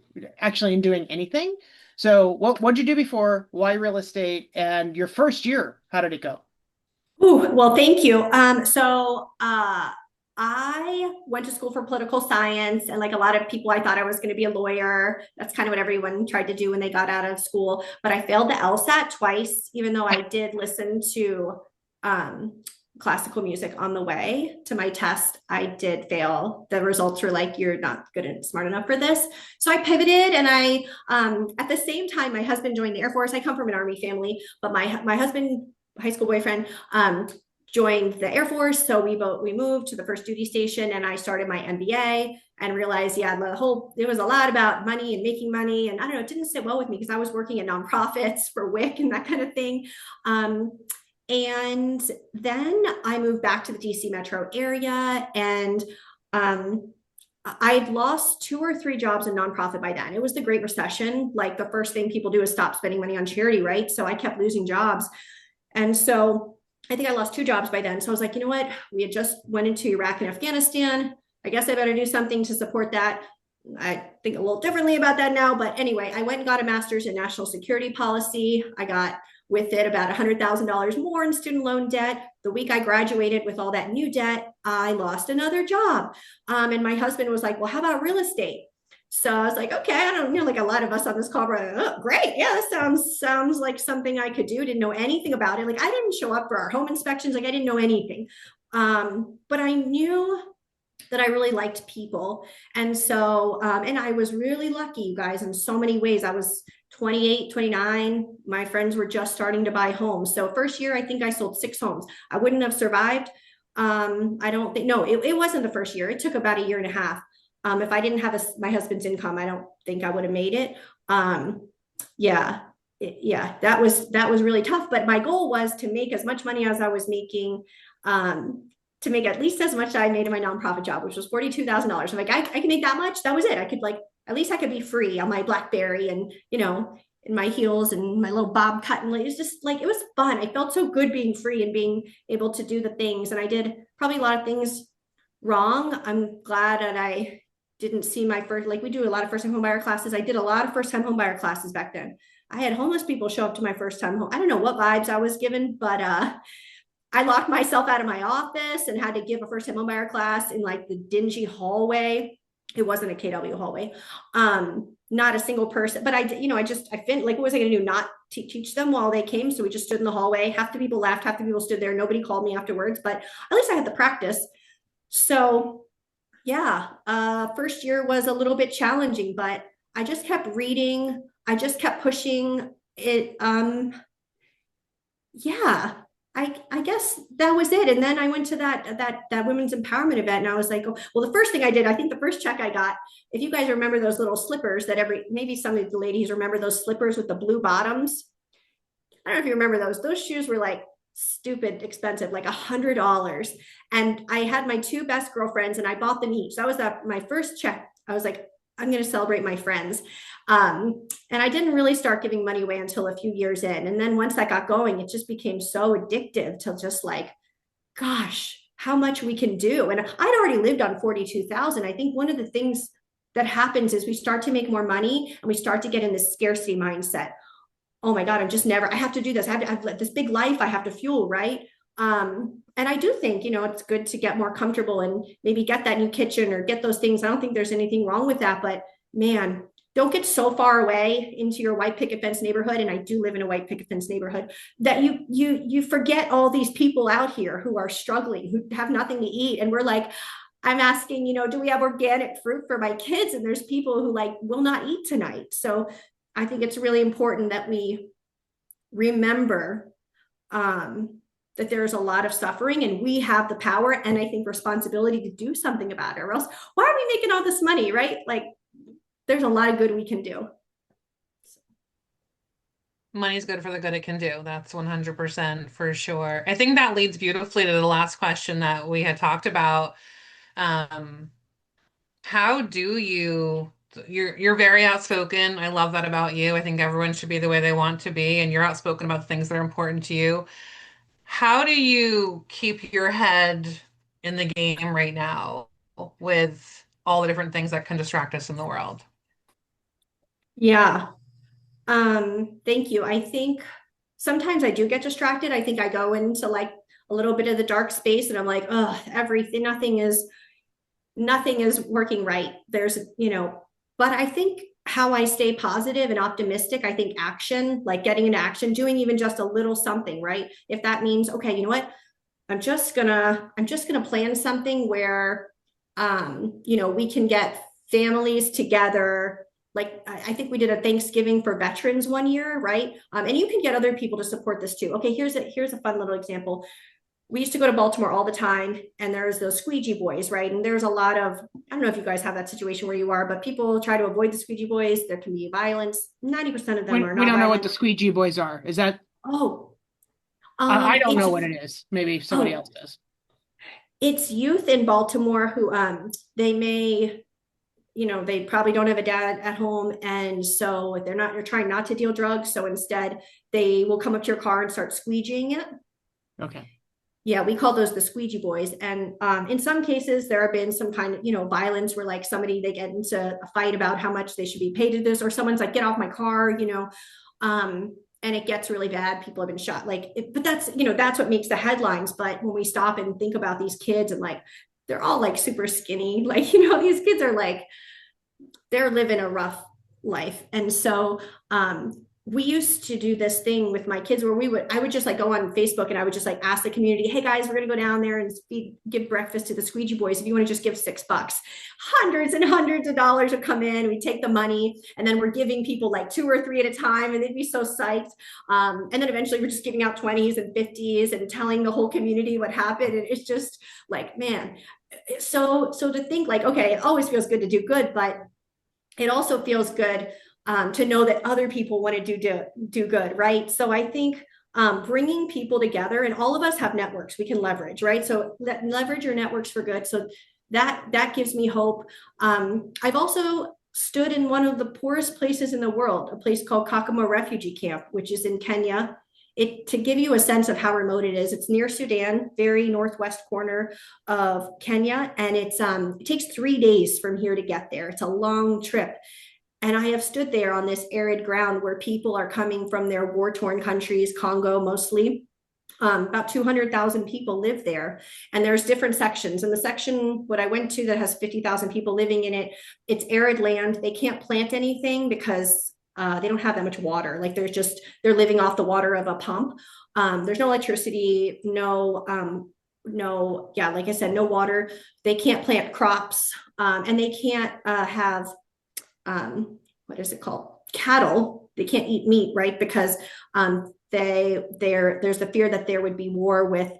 anything. So what'd you do before? Why real estate? And your first year, how did it go? Ooh, well, thank you. So I went to school for political science, and like a lot of people, I thought I was going to be a lawyer. That's kind of what everyone tried to do when they got out of school. But I failed the LSAT twice, even though I did listen to classical music on the way to my test. I did fail. The results were like, you're not good and smart enough for this. So I pivoted, and I at the same time, my husband joined the Air Force. I come from an Army family, but my husband, high school boyfriend, joined the Air Force. So we moved to the first duty station, and I started my MBA and realized, it was a lot about money and making money. And I don't know, it didn't sit well with me because I was working at nonprofits for WIC and that kind of thing. And then I moved back to the DC metro area, and I'd lost 2 or 3 jobs in nonprofit by then. It was the Great Recession. Like the first thing people do is stop spending money on charity, right? So I kept losing jobs. And so I think I lost 2 jobs by then. So I was like, you know what? We had just went into Iraq and Afghanistan. I guess I better do something to support that. I think a little differently about that now. But anyway, I went and got a master's in national security policy. I got with it about $100,000 more in student loan debt. The week I graduated with all that new debt, I lost another job. And my husband was like, well, how about real estate? So I was like, okay, I don't know, like a lot of us on this call were like, oh, great. Yeah, that sounds like something I could do. Didn't know anything about it. Like I didn't show up for our home inspections. Like I didn't know anything. But I knew that I really liked people. And so, and I was really lucky, you guys, in so many ways. I was 28, 29. My friends were just starting to buy homes. So first year, I think I sold 6 homes. I wouldn't have survived. I don't think, no, it wasn't the first year. It took about 1.5 years. If I didn't have my husband's income, I don't think I would have made it. That was really tough. But my goal was to make as much money as I was making, to make at least as much as I made in my nonprofit job, which was $42,000. I'm like, I can make that much. That was it. I could at least I could be free on my BlackBerry and, in my heels and my little bob cut. And it was just like, it was fun. I felt so good being free and being able to do the things. And I did probably a lot of things wrong. I'm glad that I didn't see my first, like we do a lot of first time homebuyer classes. I did a lot of first time homebuyer classes back then. I had homeless people show up to my first time home. I don't know what vibes I was given, but I locked myself out of my office and had to give a first time homebuyer class in like the dingy hallway. It wasn't a KW hallway. Not a single person, but I fin like, what was I going to do? Not teach them while they came. So we just stood in the hallway. Half the people left, half the people stood there. Nobody called me afterwards, but at least I had the practice. So yeah, first year was a little bit challenging, but I just kept reading. I just kept pushing it. Yeah, I guess that was it. And then I went to that women's empowerment event, and I was like, oh, well, the first thing I did, I think the first check I got, if you guys remember those little slippers that maybe some of the ladies remember those slippers with the blue bottoms. I don't know if you remember those. Those shoes were like stupid expensive, like $100. And I had my two best girlfriends and I bought them each. That was my first check. I was like, I'm going to celebrate my friends. And I didn't really start giving money away until a few years in. And then once that got going, it just became so addictive to just like, gosh, how much we can do. And I'd already lived on 42,000. I think one of the things that happens is we start to make more money and we start to get in this scarcity mindset. Oh my God, I have to do this. I have this big life I have to fuel, right? And I do think, it's good to get more comfortable and maybe get that new kitchen or get those things. I don't think there's anything wrong with that, but man, don't get so far away into your white picket fence neighborhood. And I do live in a white picket fence neighborhood that you forget all these people out here who are struggling, who have nothing to eat. And we're like, I'm asking, do we have organic fruit for my kids? And there's people who like will not eat tonight. So I think it's really important that we remember that there's a lot of suffering and we have the power and I think responsibility to do something about it, or else why are we making all this money, right? Like there's a lot of good we can do. Money's good for the good it can do. That's 100% for sure. I think that leads beautifully to the last question that we had talked about. How do you're very outspoken. I love that about you. I think everyone should be the way they want to be, and you're outspoken about the things that are important to you. How do you keep your head in the game right now with all the different things that can distract us in the world? Yeah. Thank you. I think sometimes I do get distracted. I think I go into like a little bit of the dark space and I'm like, oh, nothing is working right. There's, but I think how I stay positive and optimistic, I think action, like getting into action, doing even just a little something, right? If that means, okay, you know what? I'm just gonna plan something where, we can get families together. Like I think we did a Thanksgiving for veterans one year, right? And you can get other people to support this too. Okay, here's a fun little example. We used to go to Baltimore all the time and there's those squeegee boys, right? And there's a lot of, I don't know if you guys have that situation where you are, but people try to avoid the squeegee boys. There can be violence. 90% of them are not We don't know what violent. the squeegee boys are. Is that? Oh, I don't know what it is. Maybe somebody else does. It's youth in Baltimore who they may, they probably don't have a dad at home. And so if they're trying not to deal drugs. So instead they will come up to your car and start squeegeeing it. Okay. Yeah, we call those the squeegee boys. And in some cases, there have been some kind of, violence where like they get into a fight about how much they should be paid to this, or someone's like, get off my car, and it gets really bad. People have been shot. But that's, that's what makes the headlines. But when we stop and think about these kids and like, they're all like super skinny, like, these kids are like, they're living a rough life. And so, we used to do this thing with my kids where I would just like go on Facebook and I would just like ask the community, hey guys, we're going to go down there and give breakfast to the squeegee boys. If you want to just give $6, hundreds and hundreds of dollars would come in. We take the money and then we're giving people like 2 or 3 at a time and they'd be so psyched. And then eventually we're just giving out 20s and 50s and telling the whole community what happened. And it's just like, man, so to think like, okay, it always feels good to do good, but it also feels good to know that other people want to do good, right? So I think bringing people together, and all of us have networks we can leverage, right? So leverage your networks for good. So that gives me hope. I've also stood in one of the poorest places in the world, a place called Kakuma Refugee Camp, which is in Kenya. to give you a sense of how remote it is, it's near Sudan, very northwest corner of Kenya, and it takes 3 days from here to get there. It's a long trip. And I have stood there on this arid ground where people are coming from their war-torn countries, Congo mostly. About 200,000 people live there, and there's different sections. And the section what I went to that has 50,000 people living in it, it's arid land. They can't plant anything because they don't have that much water. Like they're living off the water of a pump. There's no electricity, like I said, no water. They can't plant crops, and they can't have what is it called? Cattle. They can't eat meat, right? Because there's the fear that there would be war with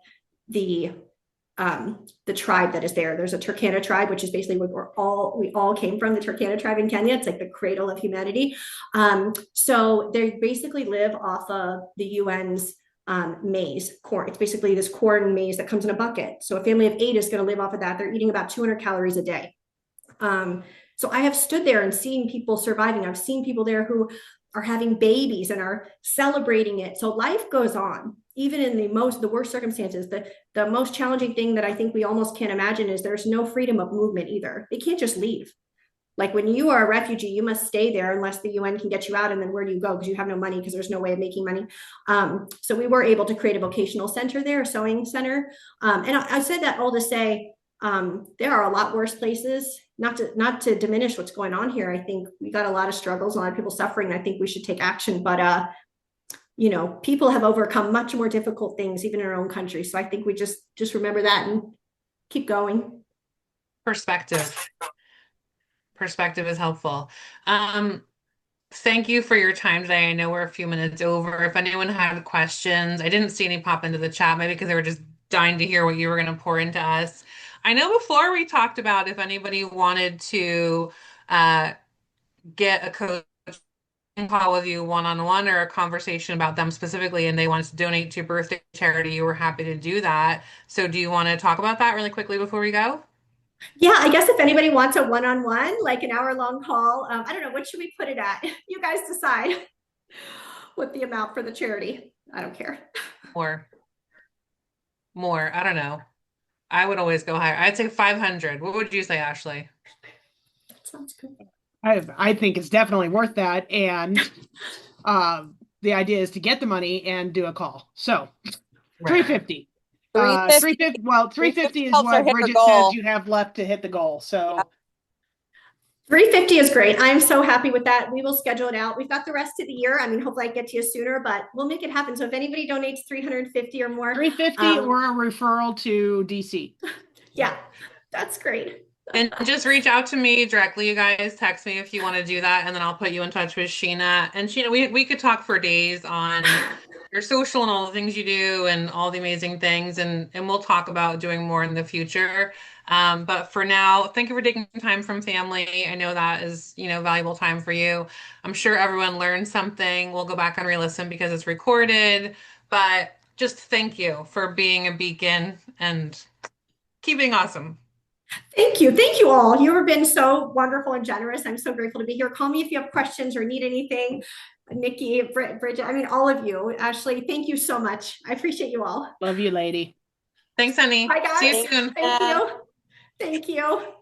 the tribe that is there. There's a Turkana tribe, which is basically what we all came from, the Turkana tribe in Kenya. It's like the cradle of humanity. So they basically live off of the UN's maize, corn. It's basically this corn maize that comes in a bucket. So a family of 8 is going to live off of that. They're eating about 200 calories a day. So I have stood there and seen people surviving. I've seen people there who are having babies and are celebrating it. So life goes on, even in the worst circumstances. The most challenging thing that I think we almost can't imagine is there's no freedom of movement either. They can't just leave. Like when you are a refugee, you must stay there unless the UN can get you out. And then where do you go? Because you have no money, because there's no way of making money. So we were able to create a vocational center there, a sewing center. And I said that all to say, there are a lot worse places, not to diminish what's going on here. I think we got a lot of struggles, a lot of people suffering. I think we should take action, but people have overcome much more difficult things, even in our own country. So I think we just remember that and keep going. Perspective is helpful. Thank you for your time today. I know we're a few minutes over. If anyone had questions, I didn't see any pop into the chat, maybe because they were just dying to hear what you were going to pour into us. I know before we talked about if anybody wanted to get a coach call with you one-on-one or a conversation about them specifically, and they wanted to donate to your birthday charity, you were happy to do that. So do you want to talk about that really quickly before we go? Yeah, I guess if anybody wants a one-on-one, like an hour-long call, I don't know, what should we put it at? You guys decide what the amount for the charity. I don't care. More. I don't know. I would always go higher. I'd say 500. What would you say, Ashley? That sounds good. I think it's definitely worth that. And the idea is to get the money and do a call. So 350. 350. Well, 350 is what Bridget says you have left to hit the goal. So 350 is great. I'm so happy with that. We will schedule it out. We've got the rest of the year. I mean, hopefully I get to you sooner, but we'll make it happen. So if anybody donates 350 or more, 350 or a referral to DC. Yeah, that's great. And just reach out to me directly, you guys. Text me if you want to do that, and then I'll put you in touch with Sheena. And Sheena, we could talk for days on your social and all the things you do and all the amazing things, and we'll talk about doing more in the future. But for now, thank you for taking time from family. I know that is, valuable time for you. I'm sure everyone learned something. We'll go back and re-listen because it's recorded, but just thank you for being a beacon and keep being awesome. Thank you. Thank you all. You have been so wonderful and generous. I'm so grateful to be here. Call me if you have questions or need anything. Nikki, Bridget, I mean, all of you. Ashley, thank you so much. I appreciate you all. Love you, lady. Thanks, honey. Bye, guys. See you soon. Thank you. Thank you.